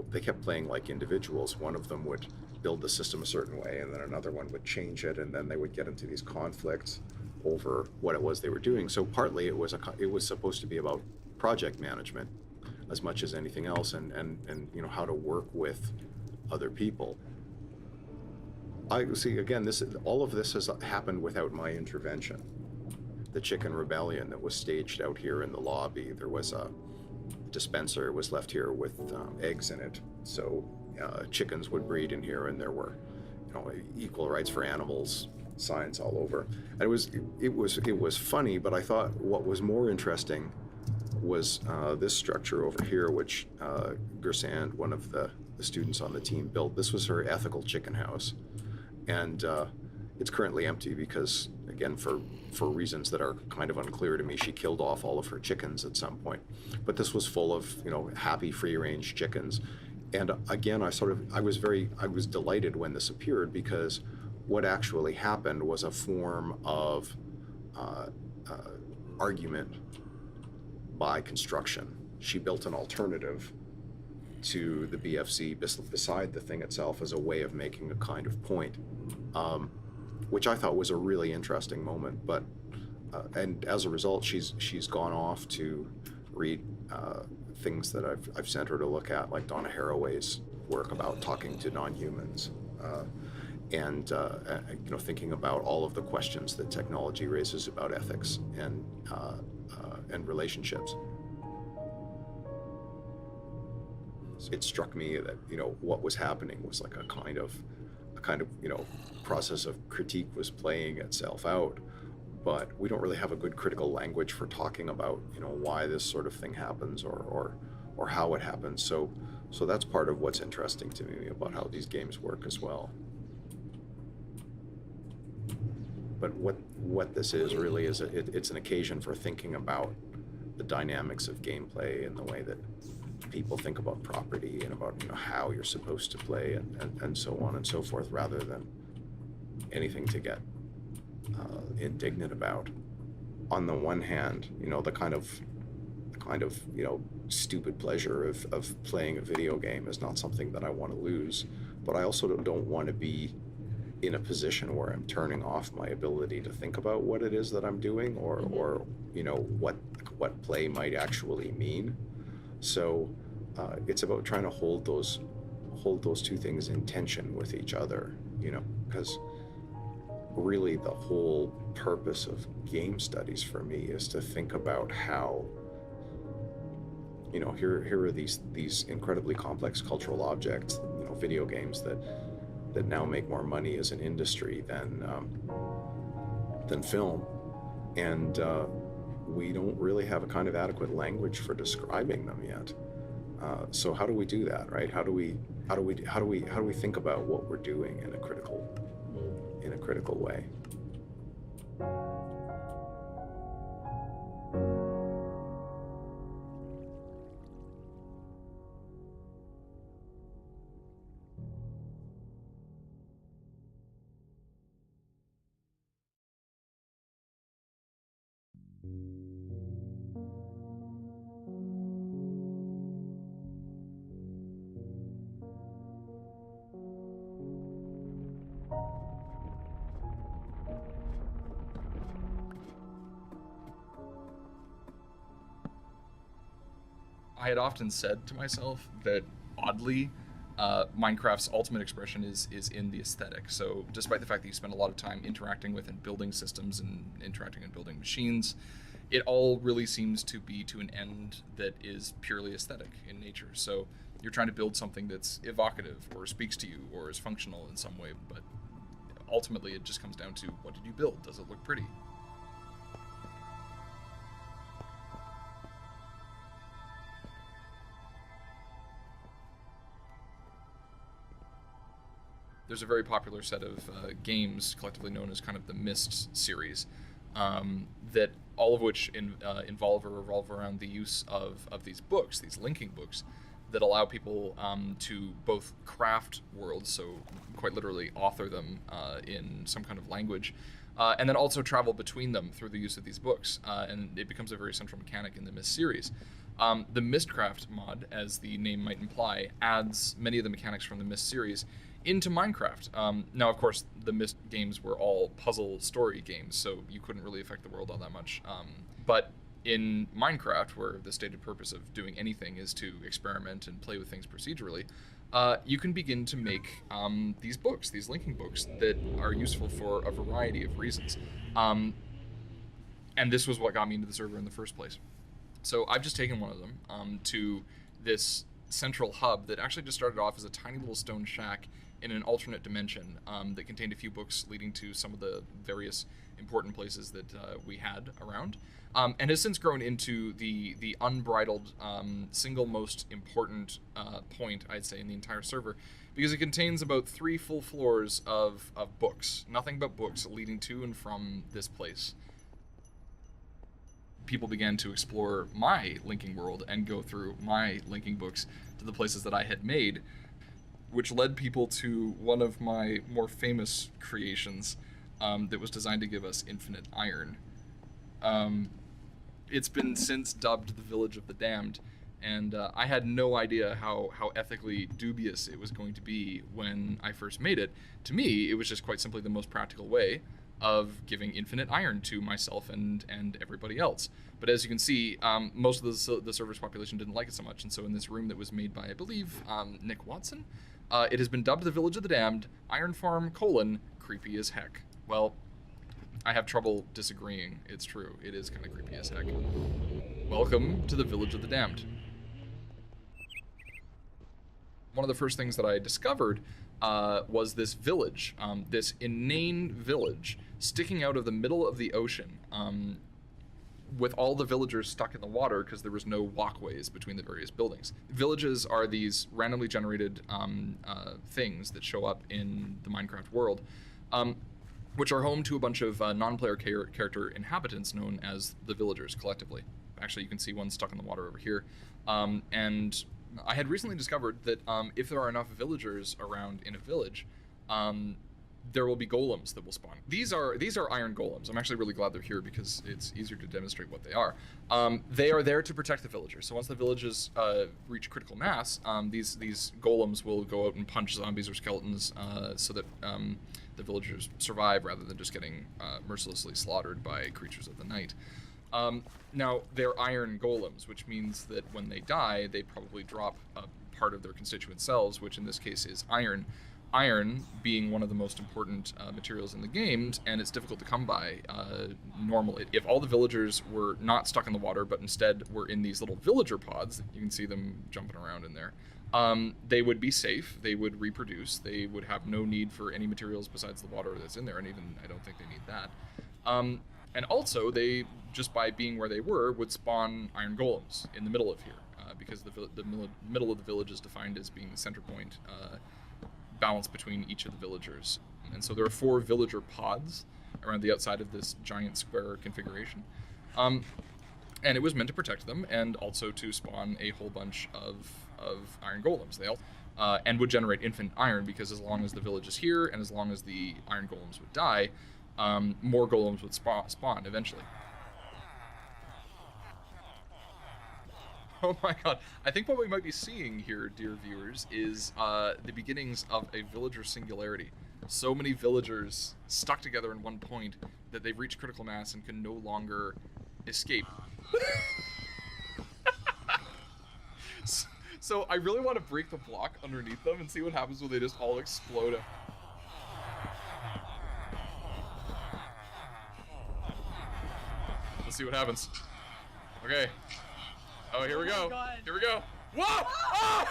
they kept playing like individuals. One of them would build the system a certain way, and then another one would change it, and then they would get into these conflicts over what it was they were doing. So partly it was supposed to be about project management as much as anything else, and how to work with other people. I see, again, all of this has happened without my intervention. The chicken rebellion that was staged out here in the lobby, there was a dispenser was left here with eggs in it, so chickens would breed in here, and there were equal rights for animals signs all over. And it was funny, but I thought what was more interesting was this structure over here, which Gersand, one of the students on the team, built. This was her ethical chicken house, and it's currently empty because, again, for reasons that are kind of unclear to me, she killed off all of her chickens at some point. But this was full of happy free-range chickens, and again, I was delighted when this appeared, because what actually happened was a form of argument by construction. She built an alternative to the BFC beside the thing itself as a way of making a kind of point, which I thought was a really interesting moment. But and as a result, she's gone off to read things that I've sent her to look at, like Donna Haraway's work about talking to non-humans, and thinking about all of the questions that technology raises about ethics and relationships. It struck me that what was happening was like a kind of process of critique was playing itself out, but we don't really have a good critical language for talking about why this sort of thing happens or how it happens. So that's part of what's interesting to me about how these games work as well. But what this is really is it's an occasion for thinking about the dynamics of gameplay and the way that people think about property and about how you're supposed to play and so on and so forth, rather than anything to get indignant about. On the one hand, the kind of stupid pleasure of playing a video game is not something that I want to lose, but I also don't want to be in a position where I'm turning off my ability to think about what it is that I'm doing, or what play might actually mean. So it's about trying to hold those two things in tension with each other, you know, because really the whole purpose of game studies for me is to think about how, you know, here are these incredibly complex cultural objects, you know, video games that now make more money as an industry than film, and we don't really have a kind of adequate language for describing them yet. So how do we do that, right? How do we think about what we're doing in a critical way? I had often said to myself that, oddly, Minecraft's ultimate expression is in the aesthetic. So despite the fact that you spend a lot of time interacting with and building systems and interacting and building machines, it all really seems to be to an end that is purely aesthetic in nature. So you're trying to build something that's evocative or speaks to you or is functional in some way, but ultimately it just comes down to, what did you build? Does it look pretty? There's a very popular set of games, collectively known as kind of the Myst series, that all of which involve or revolve around the use of these books, these linking books, that allow people to both craft worlds, so quite literally author them in some kind of language, and then also travel between them through the use of these books, and it becomes a very central mechanic in the Myst series. The Mystcraft mod, as the name might imply, adds many of the mechanics from the Myst series into Minecraft. Now, of course, the Myst games were all puzzle story games, so you couldn't really affect the world all that much. But in Minecraft, where the stated purpose of doing anything is to experiment and play with things procedurally, you can begin to make these books, these linking books, that are useful for a variety of reasons. And this was what got me into the server in the first place. So I've just taken one of them to this central hub that actually just started off as a tiny little stone shack in an alternate dimension that contained a few books leading to some of the various important places that we had around, and has since grown into the unbridled single most important point, I'd say, in the entire server, because it contains about 3 full floors of books, nothing but books leading to and from this place. People began to explore my linking world and go through my linking books to the places that I had made, which led people to one of my more famous creations that was designed to give us infinite iron. It's been since dubbed the Village of the Damned, and I had no idea how ethically dubious it was going to be when I first made it. To me, it was just quite simply the most practical way of giving infinite iron to myself and everybody else. But as you can see, most of the server's population didn't like it so much, and so in this room that was made by, I believe, Nick Watson, it has been dubbed the Village of the Damned, Iron Farm, creepy as heck. Well, I have trouble disagreeing. It's true. It is kind of creepy as heck. Welcome to the Village of the Damned. One of the first things that I discovered was this village, this inane village sticking out of the middle of the ocean, with all the villagers stuck in the water because there was no walkways between the various buildings. Villages are these randomly generated things that show up in the Minecraft world, which are home to a bunch of non-player character inhabitants known as the villagers collectively. Actually, you can see one stuck in the water over here. And I had recently discovered that if there are enough villagers around in a village, there will be golems that will spawn. These are iron golems. I'm actually really glad they're here because it's easier to demonstrate what they are. They are there to protect the villagers. So once the villages reach critical mass, these golems will go out and punch zombies or skeletons so that the villagers survive rather than just getting mercilessly slaughtered by creatures of the night. Now, they're iron golems, which means that when they die, they probably drop a part of their constituent selves, which in this case is iron. Iron being one of the most important materials in the games, and it's difficult to come by normally. If all the villagers were not stuck in the water, but instead were in these little villager pods, you can see them jumping around in there, they would be safe, they would reproduce, they would have no need for any materials besides the water that's in there, and even I don't think they need that. And also, they, just by being where they were, would spawn iron golems in the middle of here, because the middle of the village is defined as being the center point, balance between each of the villagers. And so there are 4 villager pods around the outside of this giant square configuration. And it was meant to protect them and also to spawn a whole bunch of iron golems. They all, and would generate infinite iron, because as long as the village is here and as long as the iron golems would die, more golems would spawn eventually. Oh my god. I think what we might be seeing here, dear viewers, is the beginnings of a villager singularity. So many villagers stuck together in one point that they've reached critical mass and can no longer escape. So I really want to break the block underneath them and see what happens when they just all explode. Let's see what happens. Okay. Oh, here we go. Here we go. Whoa! Oh!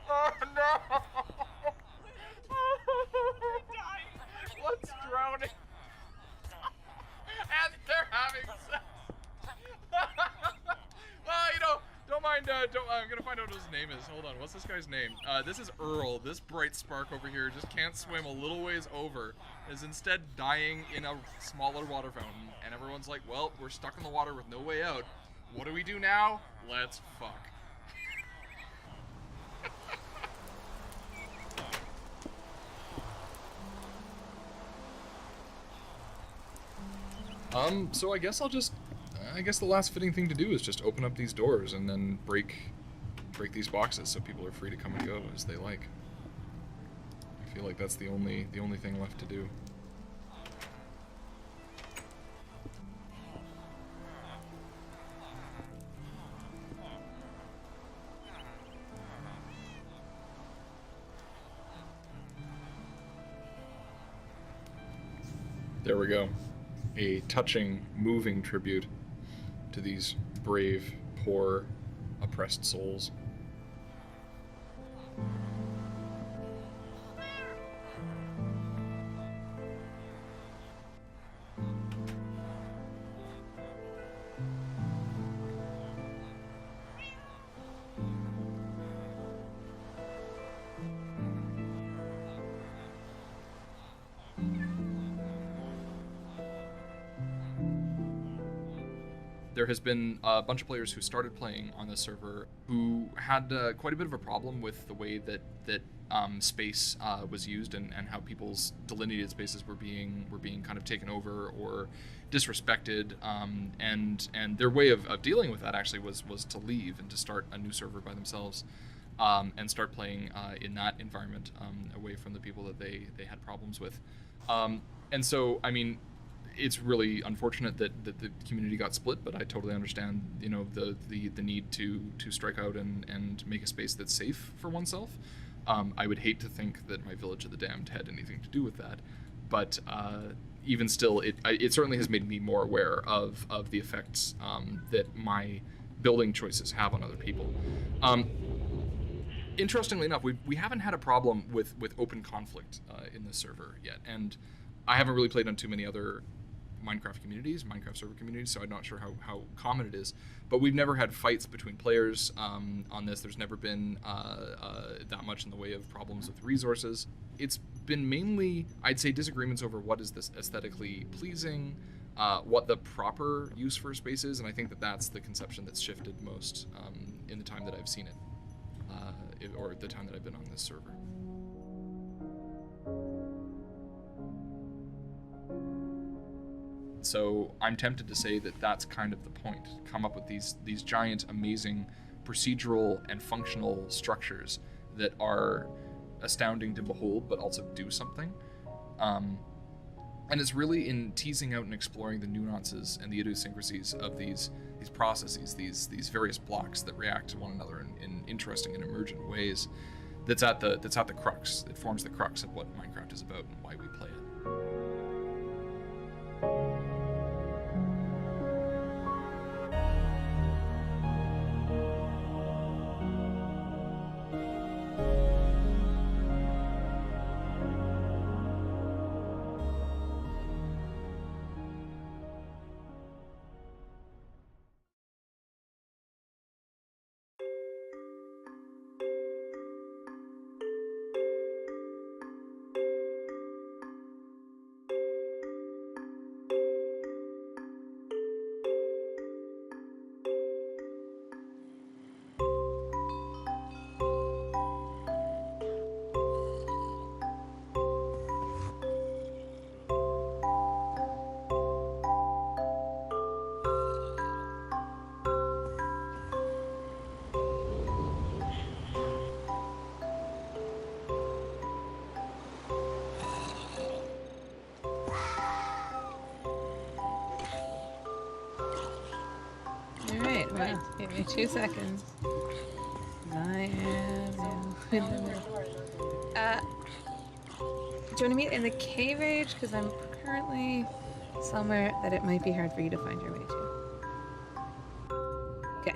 Oh no! What's drowning? And they're having sex. Well, you know, don't mind. I'm gonna find out what his name is. Hold on. What's this guy's name? This is Earl. This bright spark over here just can't swim a little ways over. Is instead dying in a smaller water fountain, and everyone's like, "Well, we're stuck in the water with no way out. What do we do now? Let's fuck." So I guess the last fitting thing to do is just open up these doors and then break these boxes so people are free to come and go as they like. I feel like that's the only thing left to do. There we go. A touching, moving tribute to these brave, poor, oppressed souls. There has been a bunch of players who started playing on this server who had quite a bit of a problem with the way that space was used and how people's delineated spaces were being kind of taken over or disrespected, and their way of dealing with that actually was to leave and to start a new server by themselves, and start playing in that environment, away from the people that they had problems with, and so I mean, it's really unfortunate that the community got split, but I totally understand, you know, the need to strike out and make a space that's safe for oneself. I would hate to think that my Village of the Damned had anything to do with that, but even still, it certainly has made me more aware of the effects that my building choices have on other people. Interestingly enough, we haven't had a problem with open conflict in this server yet, and I haven't really played on too many other Minecraft server communities, so I'm not sure how common it is, but we've never had fights between players on this. There's never been that much in the way of problems with resources. It's been mainly, I'd say, disagreements over what is this aesthetically pleasing, what the proper use for a space is, and I think that's the conception that's shifted most in the time that I've seen it, or the time that I've been on this server. so I'm tempted to say that that's kind of the point. Come up with these giant, amazing procedural and functional structures that are astounding to behold, but also do something. And it's really in teasing out and exploring the nuances and the idiosyncrasies of these processes, these various blocks that react to one another in interesting and emergent ways. That's at the crux. It forms the crux of what Minecraft is about and why we play it. Alright, well, give me 2 seconds. I am now in the middle. Do you want to meet in the cave age? Because I'm currently somewhere that it might be hard for you to find your way to. Okay.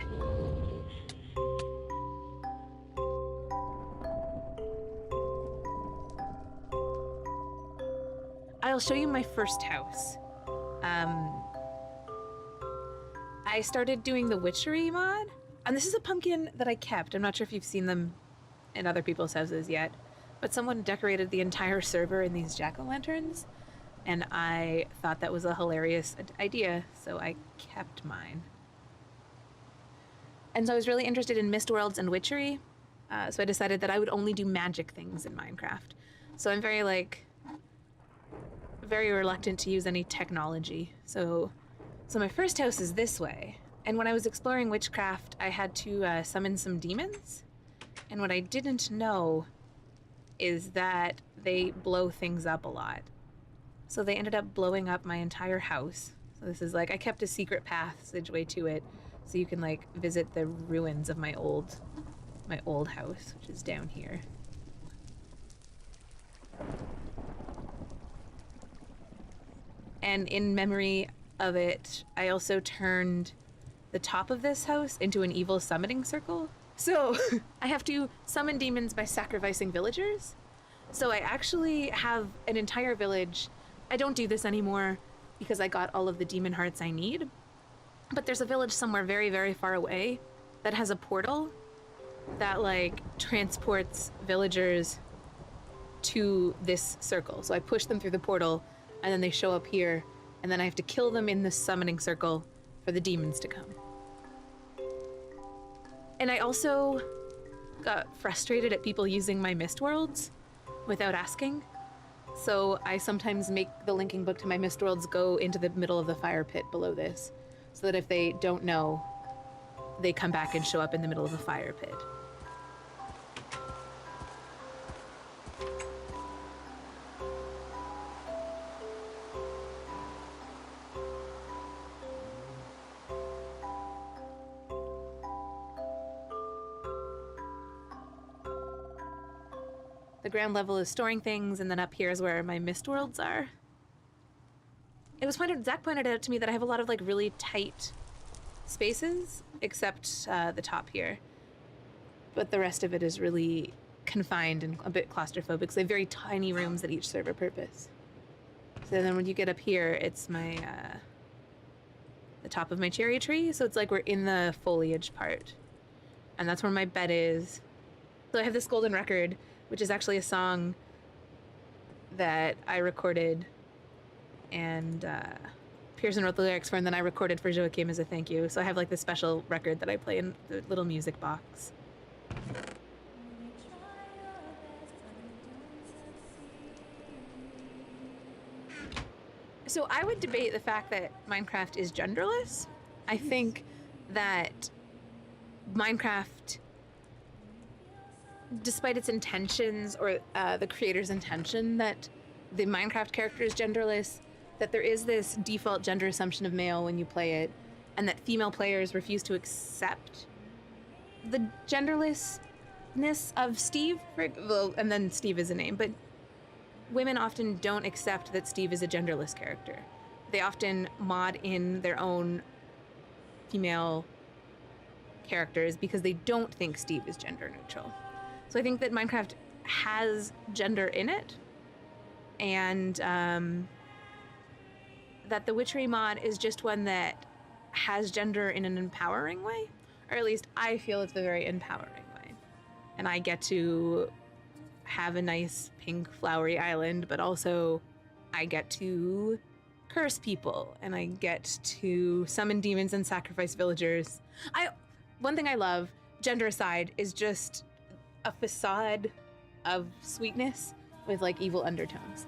I'll show you my first house. I started doing the witchery mod, and this is a pumpkin that I kept. I'm not sure if you've seen them in other people's houses yet, but someone decorated the entire server in these jack-o'-lanterns, and I thought that was a hilarious idea, so I kept mine. And so I was really interested in mist worlds and witchery, so I decided that I would only do magic things in Minecraft. So I'm very reluctant to use any technology. So my first house is this way, and when I was exploring witchcraft, I had to summon some demons, and what I didn't know is that they blow things up a lot. So they ended up blowing up my entire house. So this is I kept a secret passageway to it, so you can visit the ruins of my old house, which is down here. And in memory of it, I also turned the top of this house into an evil summoning circle. So I have to summon demons by sacrificing villagers. So I actually have an entire village. I don't do this anymore because I got all of the demon hearts I need. But there's a village somewhere very, very far away that has a portal that transports villagers to this circle. So I push them through the portal and then they show up here, and then I have to kill them in this summoning circle for the demons to come. And I also got frustrated at people using my mist worlds without asking. So I sometimes make the linking book to my mist worlds go into the middle of the fire pit below this, so that if they don't know, they come back and show up in the middle of the fire pit. The ground level is storing things, and then up here is where my mist worlds are. Zach pointed out to me that I have a lot of really tight spaces, except the top here. But the rest of it is really confined and a bit claustrophobic. So they have very tiny rooms that each serve a purpose. So then when you get up here, it's my the top of my cherry tree. So it's we're in the foliage part. And that's where my bed is. So I have this golden record, which is actually a song that I recorded, and Pearson wrote the lyrics for, and then I recorded for Joachim as a thank you. So I have this special record that I play in the little music box. So I would debate the fact that Minecraft is genderless. I think that Minecraft, despite its intentions or the creator's intention that the Minecraft character is genderless, that there is this default gender assumption of male when you play it, and that female players refuse to accept the genderlessness of Steve. Well, and then Steve is a name, but women often don't accept that Steve is a genderless character. They often mod in their own female characters because they don't think Steve is gender neutral. So I think that Minecraft has gender in it, and that the witchery mod is just one that has gender in an empowering way, or at least I feel it's a very empowering way. And I get to have a nice pink flowery island, but also I get to curse people and I get to summon demons and sacrifice villagers. One thing I love, gender aside, is just a facade of sweetness with like evil undertones.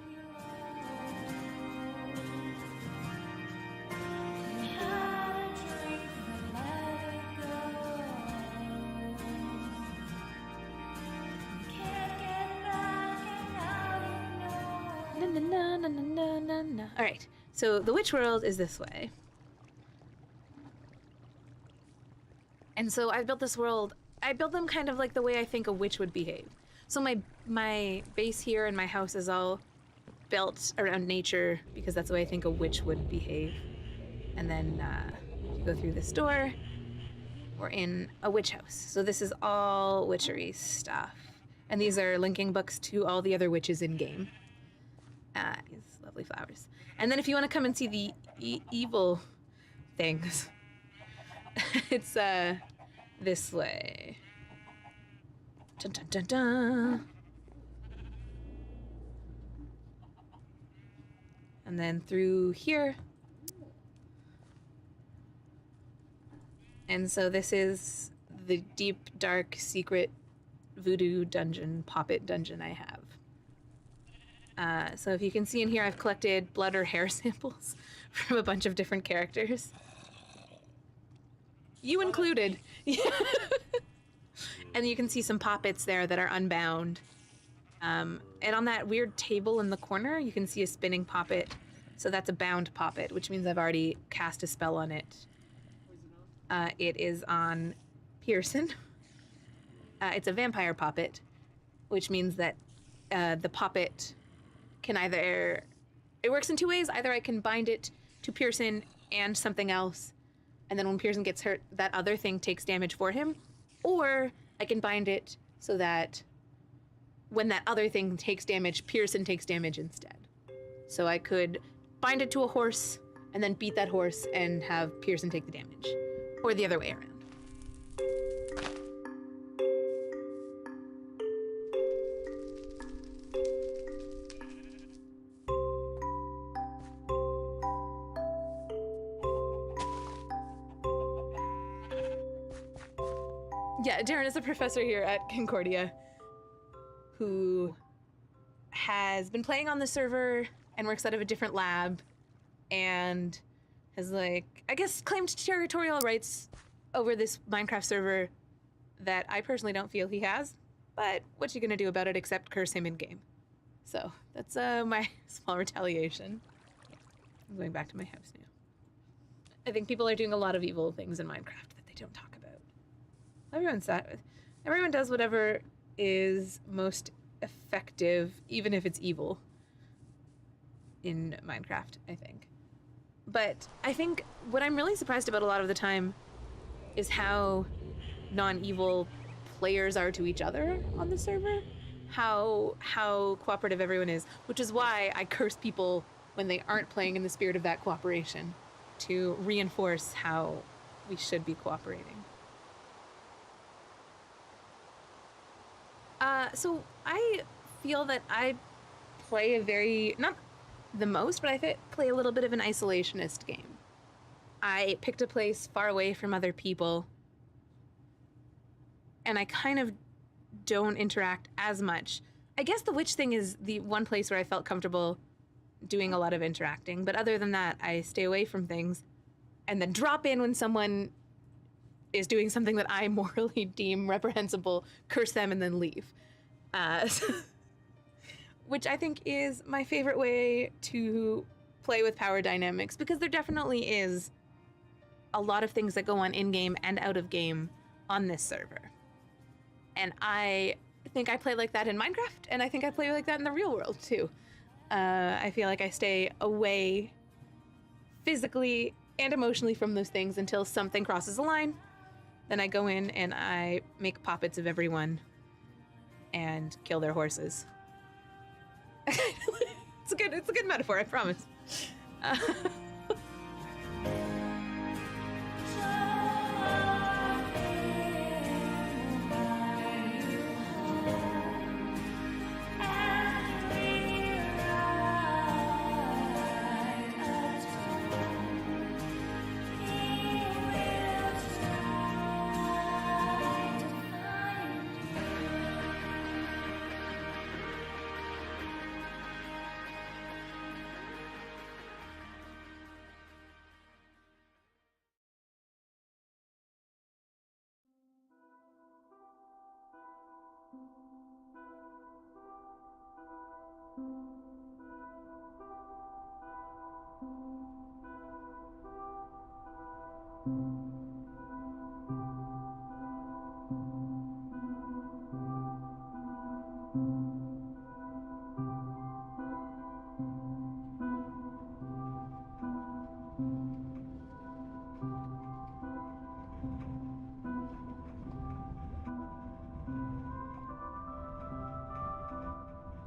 All right, so the witch world is this way. And so I built this world, I built them kind of like the way I think a witch would behave. So my base here and my house is all built around nature because that's the way I think a witch would behave. And then if you go through this door, we're in a witch house. So this is all witchery stuff. And these are linking books to all the other witches in game. These lovely flowers. And then if you want to come and see the evil things, it's this way. Dun, dun, dun, dun. And then through here. And so this is the deep, dark, secret voodoo dungeon, poppet dungeon I have. So if you can see in here, I've collected blood or hair samples from a bunch of different characters. You included. And you can see some poppets there that are unbound. And on that weird table in the corner, you can see a spinning poppet. So that's a bound poppet, which means I've already cast a spell on it. It is on Pearson. It's a vampire poppet, which means that the poppet can either... It works in two ways. Either I can bind it to Pearson and something else, and then when Pearson gets hurt, that other thing takes damage for him. Or I can bind it so that when that other thing takes damage, Pearson takes damage instead. So I could bind it to a horse and then beat that horse and have Pearson take the damage. Or the other way around. Yeah, Darren is a professor here at Concordia who has been playing on the server and works out of a different lab and has, like, I guess claimed territorial rights over this Minecraft server that I personally don't feel he has, but what you gonna do about it except curse him in game? So that's my small retaliation. I'm going back to my house now. I think people are doing a lot of evil things in Minecraft that they don't talk about. Everyone does whatever is most effective, even if it's evil, in Minecraft, I think. But I think what I'm really surprised about a lot of the time is how non-evil players are to each other on the server, how cooperative everyone is, which is why I curse people when they aren't playing in the spirit of that cooperation, to reinforce how we should be cooperating. So I feel that I play a very, not the most, but I play a little bit of an isolationist game. I picked a place far away from other people, and I kind of don't interact as much. I guess the witch thing is the one place where I felt comfortable doing a lot of interacting. But other than that, I stay away from things and then drop in when someone is doing something that I morally deem reprehensible, curse them, and then leave. Which I think is my favorite way to play with power dynamics, because there definitely is a lot of things that go on in-game and out of game on this server. And I think I play like that in Minecraft, and I think I play like that in the real world too. I feel like I stay away physically and emotionally from those things until something crosses a line. Then I go in and I make puppets of everyone and kill their horses. It's a good metaphor, I promise.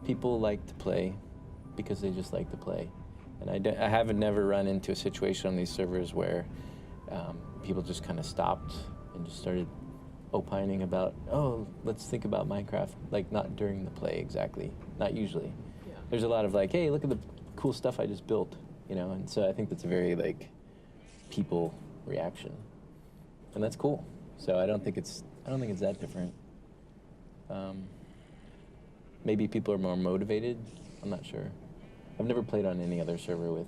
People like to play because they just like to play. And I haven't never run into a situation on these servers where people just kind of stopped and just started opining about, oh, let's think about Minecraft. Like, not during the play exactly, not usually. Yeah. There's a lot of like, hey, look at the cool stuff I just built, you know? And so I think that's a very like people reaction. And that's cool. So I don't think it's that different. Maybe people are more motivated. I'm not sure. I've never played on any other server with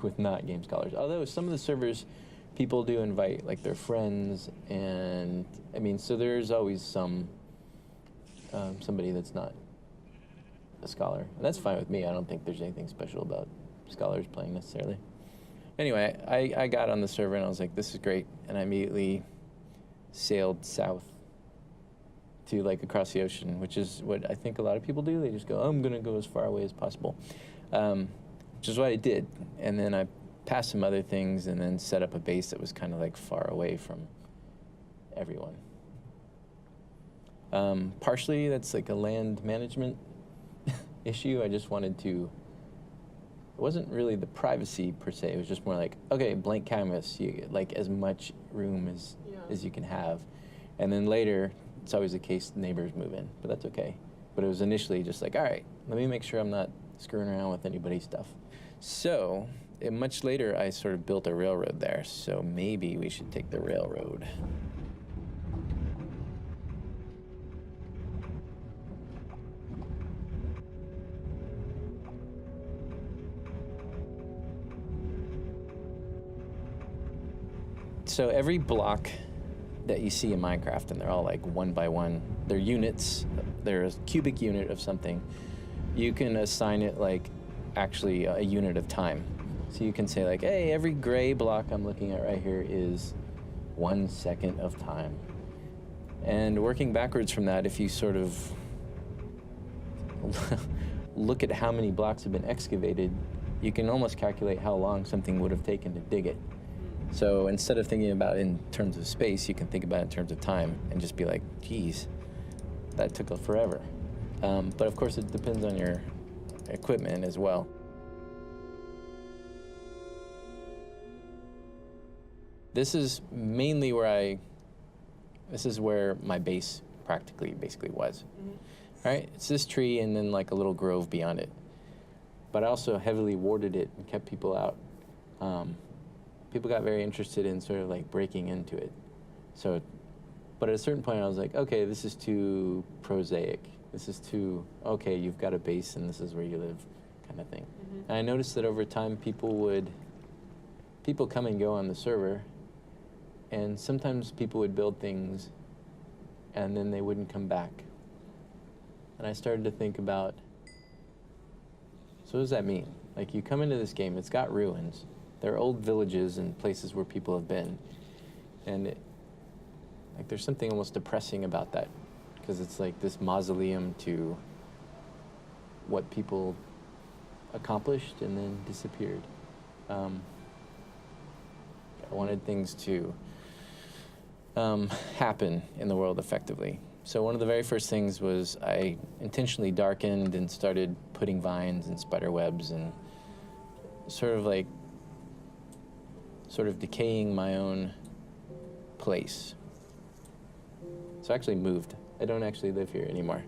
with not game scholars. Although some of the servers, people do invite like their friends, and I mean, so there's always somebody that's not a scholar. And that's fine with me. I don't think there's anything special about scholars playing necessarily. Anyway, I got on the server and I was like, this is great, and I immediately sailed south to like across the ocean, which is what I think a lot of people do. They just go, I'm gonna go as far away as possible, which is what I did. And then I passed some other things and then set up a base that was kind of like far away from everyone. Partially that's like a land management issue. I just wanted to, it wasn't really the privacy per se, it was just more like, okay, blank canvas, you get like as much room as you can have. And then later, it's always the case neighbors move in, but that's okay. But it was initially just like, all right, let me make sure I'm not screwing around with anybody's stuff. So much later, I sort of built a railroad there, so maybe we should take the railroad. So every block that you see in Minecraft, and they're all like one by one, they're units, they're a cubic unit of something. You can assign it like actually a unit of time. So you can say like, hey, every gray block I'm looking at right here is 1 second of time. And working backwards from that, if you sort of look at how many blocks have been excavated, you can almost calculate how long something would have taken to dig it. So instead of thinking about it in terms of space, you can think about it in terms of time and just be like, geez, that took forever. But of course, it depends on your equipment as well. This is mainly where this is where my base basically was. Mm-hmm. Right? It's this tree and then like a little grove beyond it. But I also heavily warded it and kept people out. People got very interested in sort of like breaking into it. So, but at a certain point I was like, okay, this is too prosaic. This is too, okay, you've got a base and this is where you live. kind of thing. And I noticed that over time people come and go on the server, and sometimes people would build things and then they wouldn't come back. And I started to think about, so what does that mean? Like, you come into this game, it's got ruins. There are old villages and places where people have been. And like, there's something almost depressing about that, because it's like this mausoleum to what people accomplished and then disappeared. I wanted things to happen in the world effectively. So one of the very first things was I intentionally darkened and started putting vines and spider webs and sort of decaying my own place. So I actually moved. I don't actually live here anymore.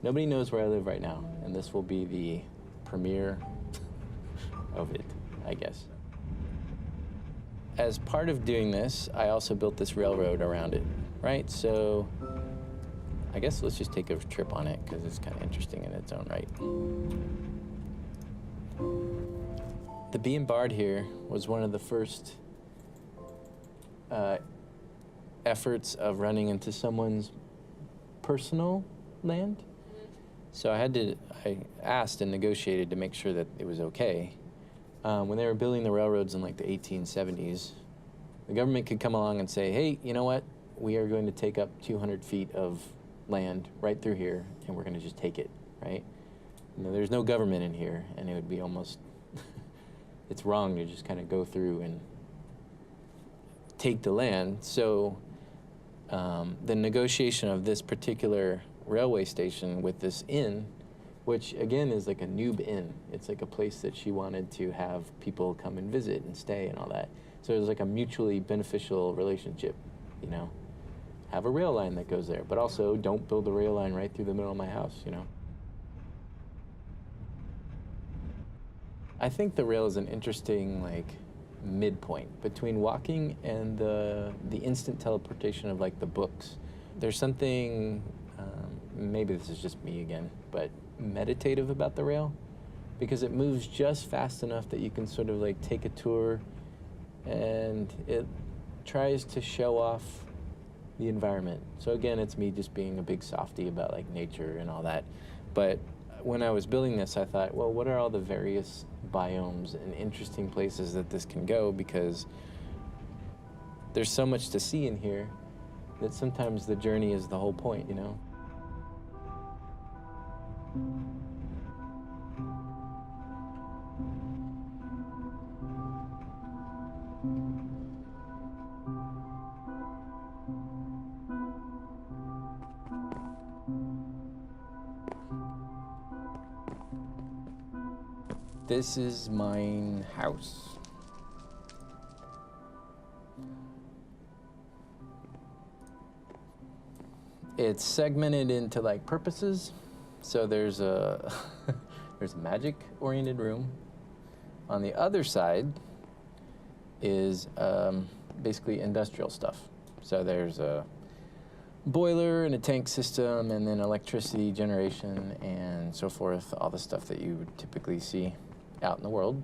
Nobody knows where I live right now, and this will be the premiere of it, I guess. As part of doing this, I also built this railroad around it, right? So I guess let's just take a trip on it, because it's kind of interesting in its own right. The Bee and Bard here was one of the first efforts of running into someone's personal land. So I asked and negotiated to make sure that it was okay. When they were building the railroads in like the 1870s, the government could come along and say, hey, you know what? We are going to take up 200 feet of land right through here, and we're going to just take it, right? You know, there's no government in here, and it would be almost, it's wrong to just kind of go through and take the land. So the negotiation of this particular railway station with this inn, which again is like a noob inn. It's like a place that she wanted to have people come and visit and stay and all that. So it was like a mutually beneficial relationship, you know. Have a rail line that goes there, but also don't build a rail line right through the middle of my house, you know. I think the rail is an interesting like midpoint between walking and the instant teleportation of like the books. There's something, maybe this is just me again, but meditative about the rail, because it moves just fast enough that you can sort of like take a tour, and it tries to show off the environment. So again, it's me just being a big softie about like nature and all that. But when I was building this, I thought, well, what are all the various biomes and interesting places that this can go? Because there's so much to see in here that sometimes the journey is the whole point, you know? This is mine house. It's segmented into like purposes. So there's a there's a magic-oriented room. On the other side is basically industrial stuff. So there's a boiler and a tank system, and then electricity generation and so forth, all the stuff that you would typically see out in the world.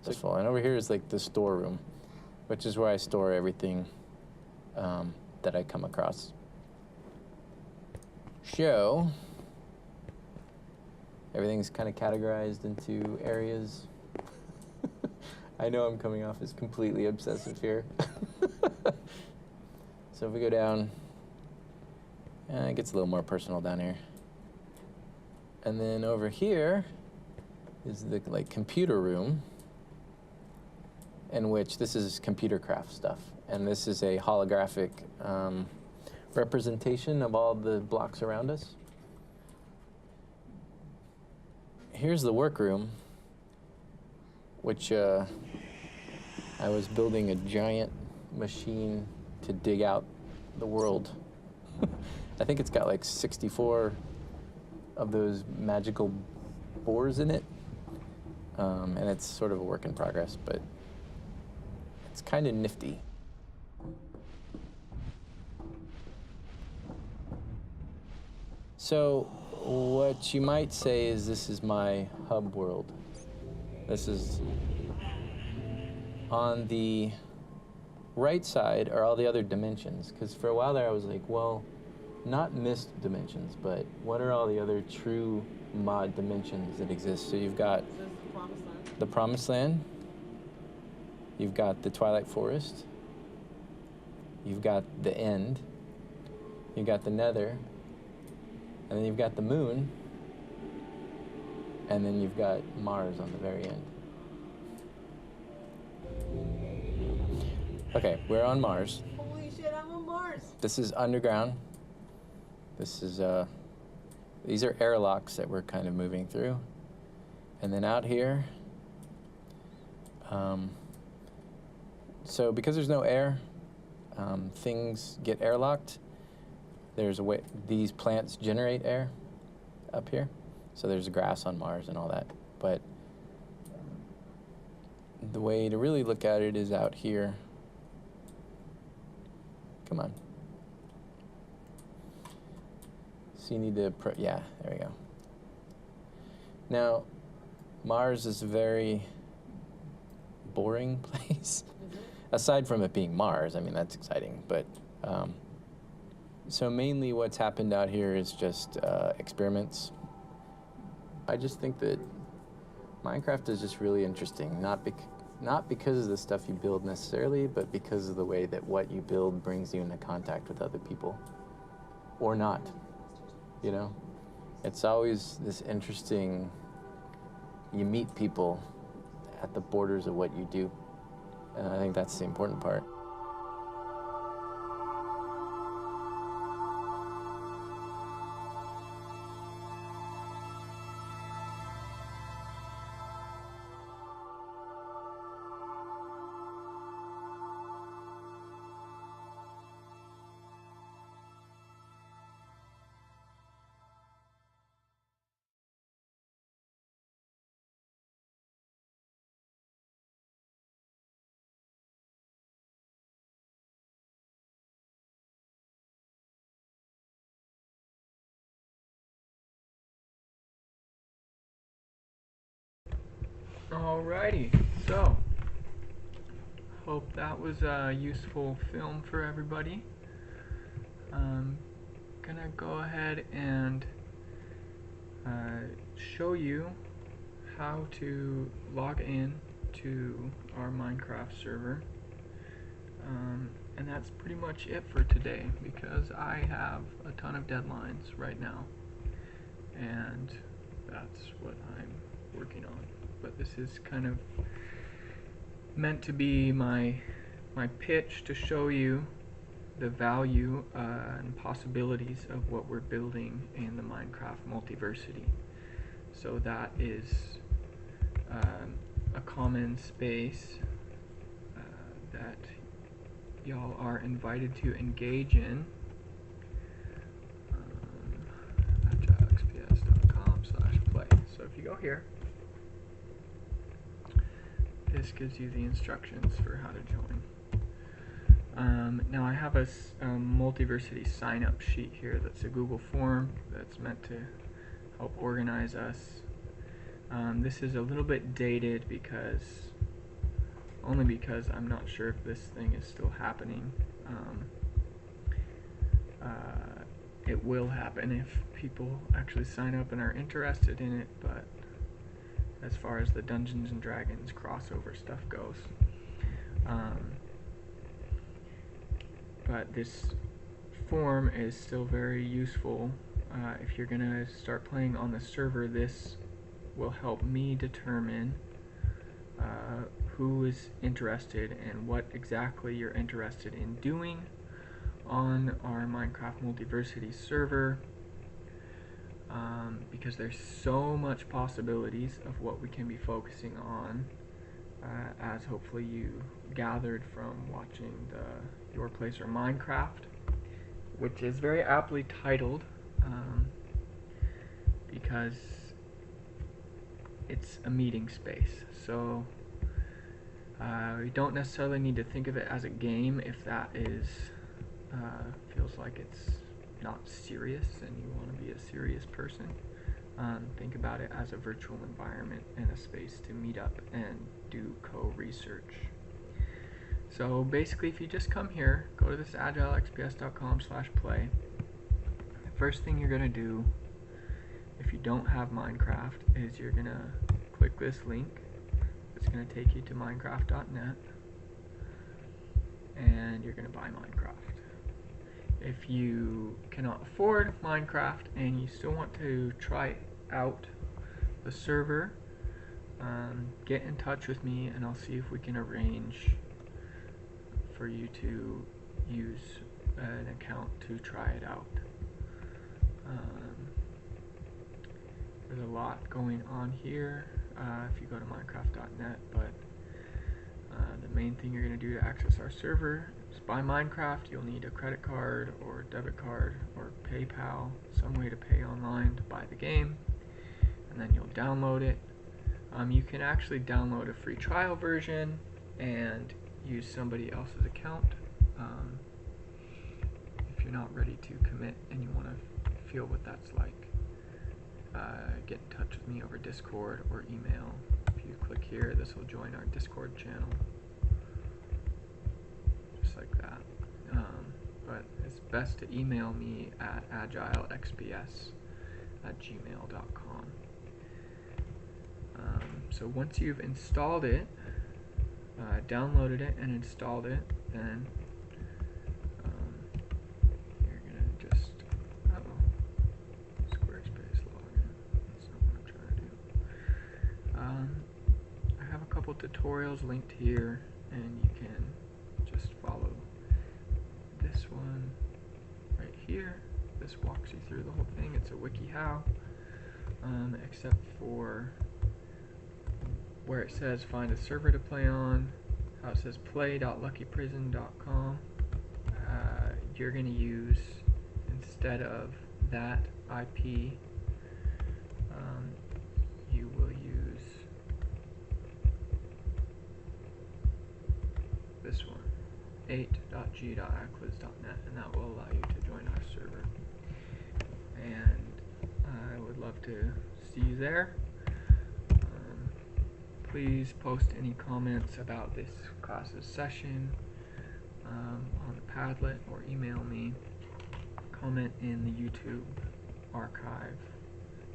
And over here is like the storeroom, which is where I store everything that I come across. So everything's kind of categorized into areas. I know I'm coming off as completely obsessive here. So if we go down, it gets a little more personal down here. And then over here is the like computer room, in which this is computer craft stuff. And this is a holographic representation of all the blocks around us. Here's the workroom, which I was building a giant machine to dig out the world. I think it's got like 64 of those magical bores in it. And it's sort of a work in progress, but it's kind of nifty. So what you might say is this is my hub world. This is on the right side are all the other dimensions, because for a while there I was like, well, not missed dimensions, but what are all the other true mod dimensions that exist? So you've got the Promised Land, you've got the Twilight Forest, you've got the End, you've got the Nether, and then you've got the Moon, and then you've got Mars on the very end. Okay, we're on Mars. Holy shit, I'm on Mars. This is underground. This is, these are airlocks that we're kind of moving through. And then out here, so because there's no air, things get airlocked. There's a way, these plants generate air up here. So there's grass on Mars and all that. But the way to really look at it is out here. Come on. So you need to, yeah, there we go. Now, Mars is a very boring place. Aside from it being Mars, I mean, that's exciting. But, so mainly what's happened out here is just experiments. I just think that Minecraft is just really interesting, not because of the stuff you build necessarily, but because of the way that what you build brings you into contact with other people. Or not, you know? It's always this interesting, you meet people at the borders of what you do. And I think that's the important part. Alrighty, so hope that was a useful film for everybody. Gonna go ahead and show you how to log in to our Minecraft server, and that's pretty much it for today, because I have a ton of deadlines right now, and that's what I'm working on. But this is kind of meant to be my pitch to show you the value and possibilities of what we're building in the Minecraft multiversity. So that is a common space that y'all are invited to engage in. xps.com/play. So if you go here, this gives you the instructions for how to join. Now I have a multiversity sign-up sheet here that's a Google form that's meant to help organize us. This is a little bit dated only because I'm not sure if this thing is still happening. It will happen if people actually sign up and are interested in it, but as far as the Dungeons and Dragons crossover stuff goes. But this form is still very useful. If you're gonna start playing on the server, this will help me determine who is interested and what exactly you're interested in doing on our Minecraft Multiversity server. Because there's so much possibilities of what we can be focusing on, as hopefully you gathered from watching the Your Place or Minecraft, which is very aptly titled, because it's a meeting space. So you don't necessarily need to think of it as a game if that is feels like it's not serious and you want to be a serious person, think about it as a virtual environment and a space to meet up and do co-research. So basically, if you just come here, go to this agilexps.com/play. The first thing you're going to do, if you don't have Minecraft, is you're going to click this link. It's going to take you to minecraft.net, and you're going to buy Minecraft. If you cannot afford Minecraft and you still want to try out the server, get in touch with me and I'll see if we can arrange for you to use an account to try it out. There's a lot going on here if you go to minecraft.net, but the main thing you're going to do to access our server is buy Minecraft. You'll need a credit card or debit card or PayPal, some way to pay online to buy the game, and then you'll download it. You can actually download a free trial version and use somebody else's account if you're not ready to commit and you want to feel what that's like. Get in touch with me over Discord or email. If you click here, this will join our Discord channel, just like that. But it's best to email me at agilexps@gmail.com. So once you've installed it, downloaded it and installed it, then you're gonna just Squarespace login. That's not what I'm trying to do. I have a couple tutorials linked here, and you can just follow this one right here. This walks you through the whole thing. It's a WikiHow, except for where it says find a server to play on, how it says play.luckyprison.com. You're going to use, instead of that IP, you will use this one, 8.g.acliz.net, and that will allow you to join our server. And I would love to see you there. Please post any comments about this class's session on the Padlet, or email me. Comment in the YouTube archive,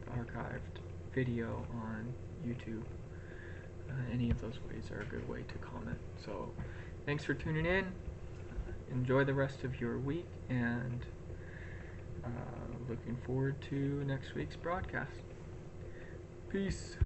the archived video on YouTube. Any of those ways are a good way to comment. So thanks for tuning in. Enjoy the rest of your week, and looking forward to next week's broadcast. Peace.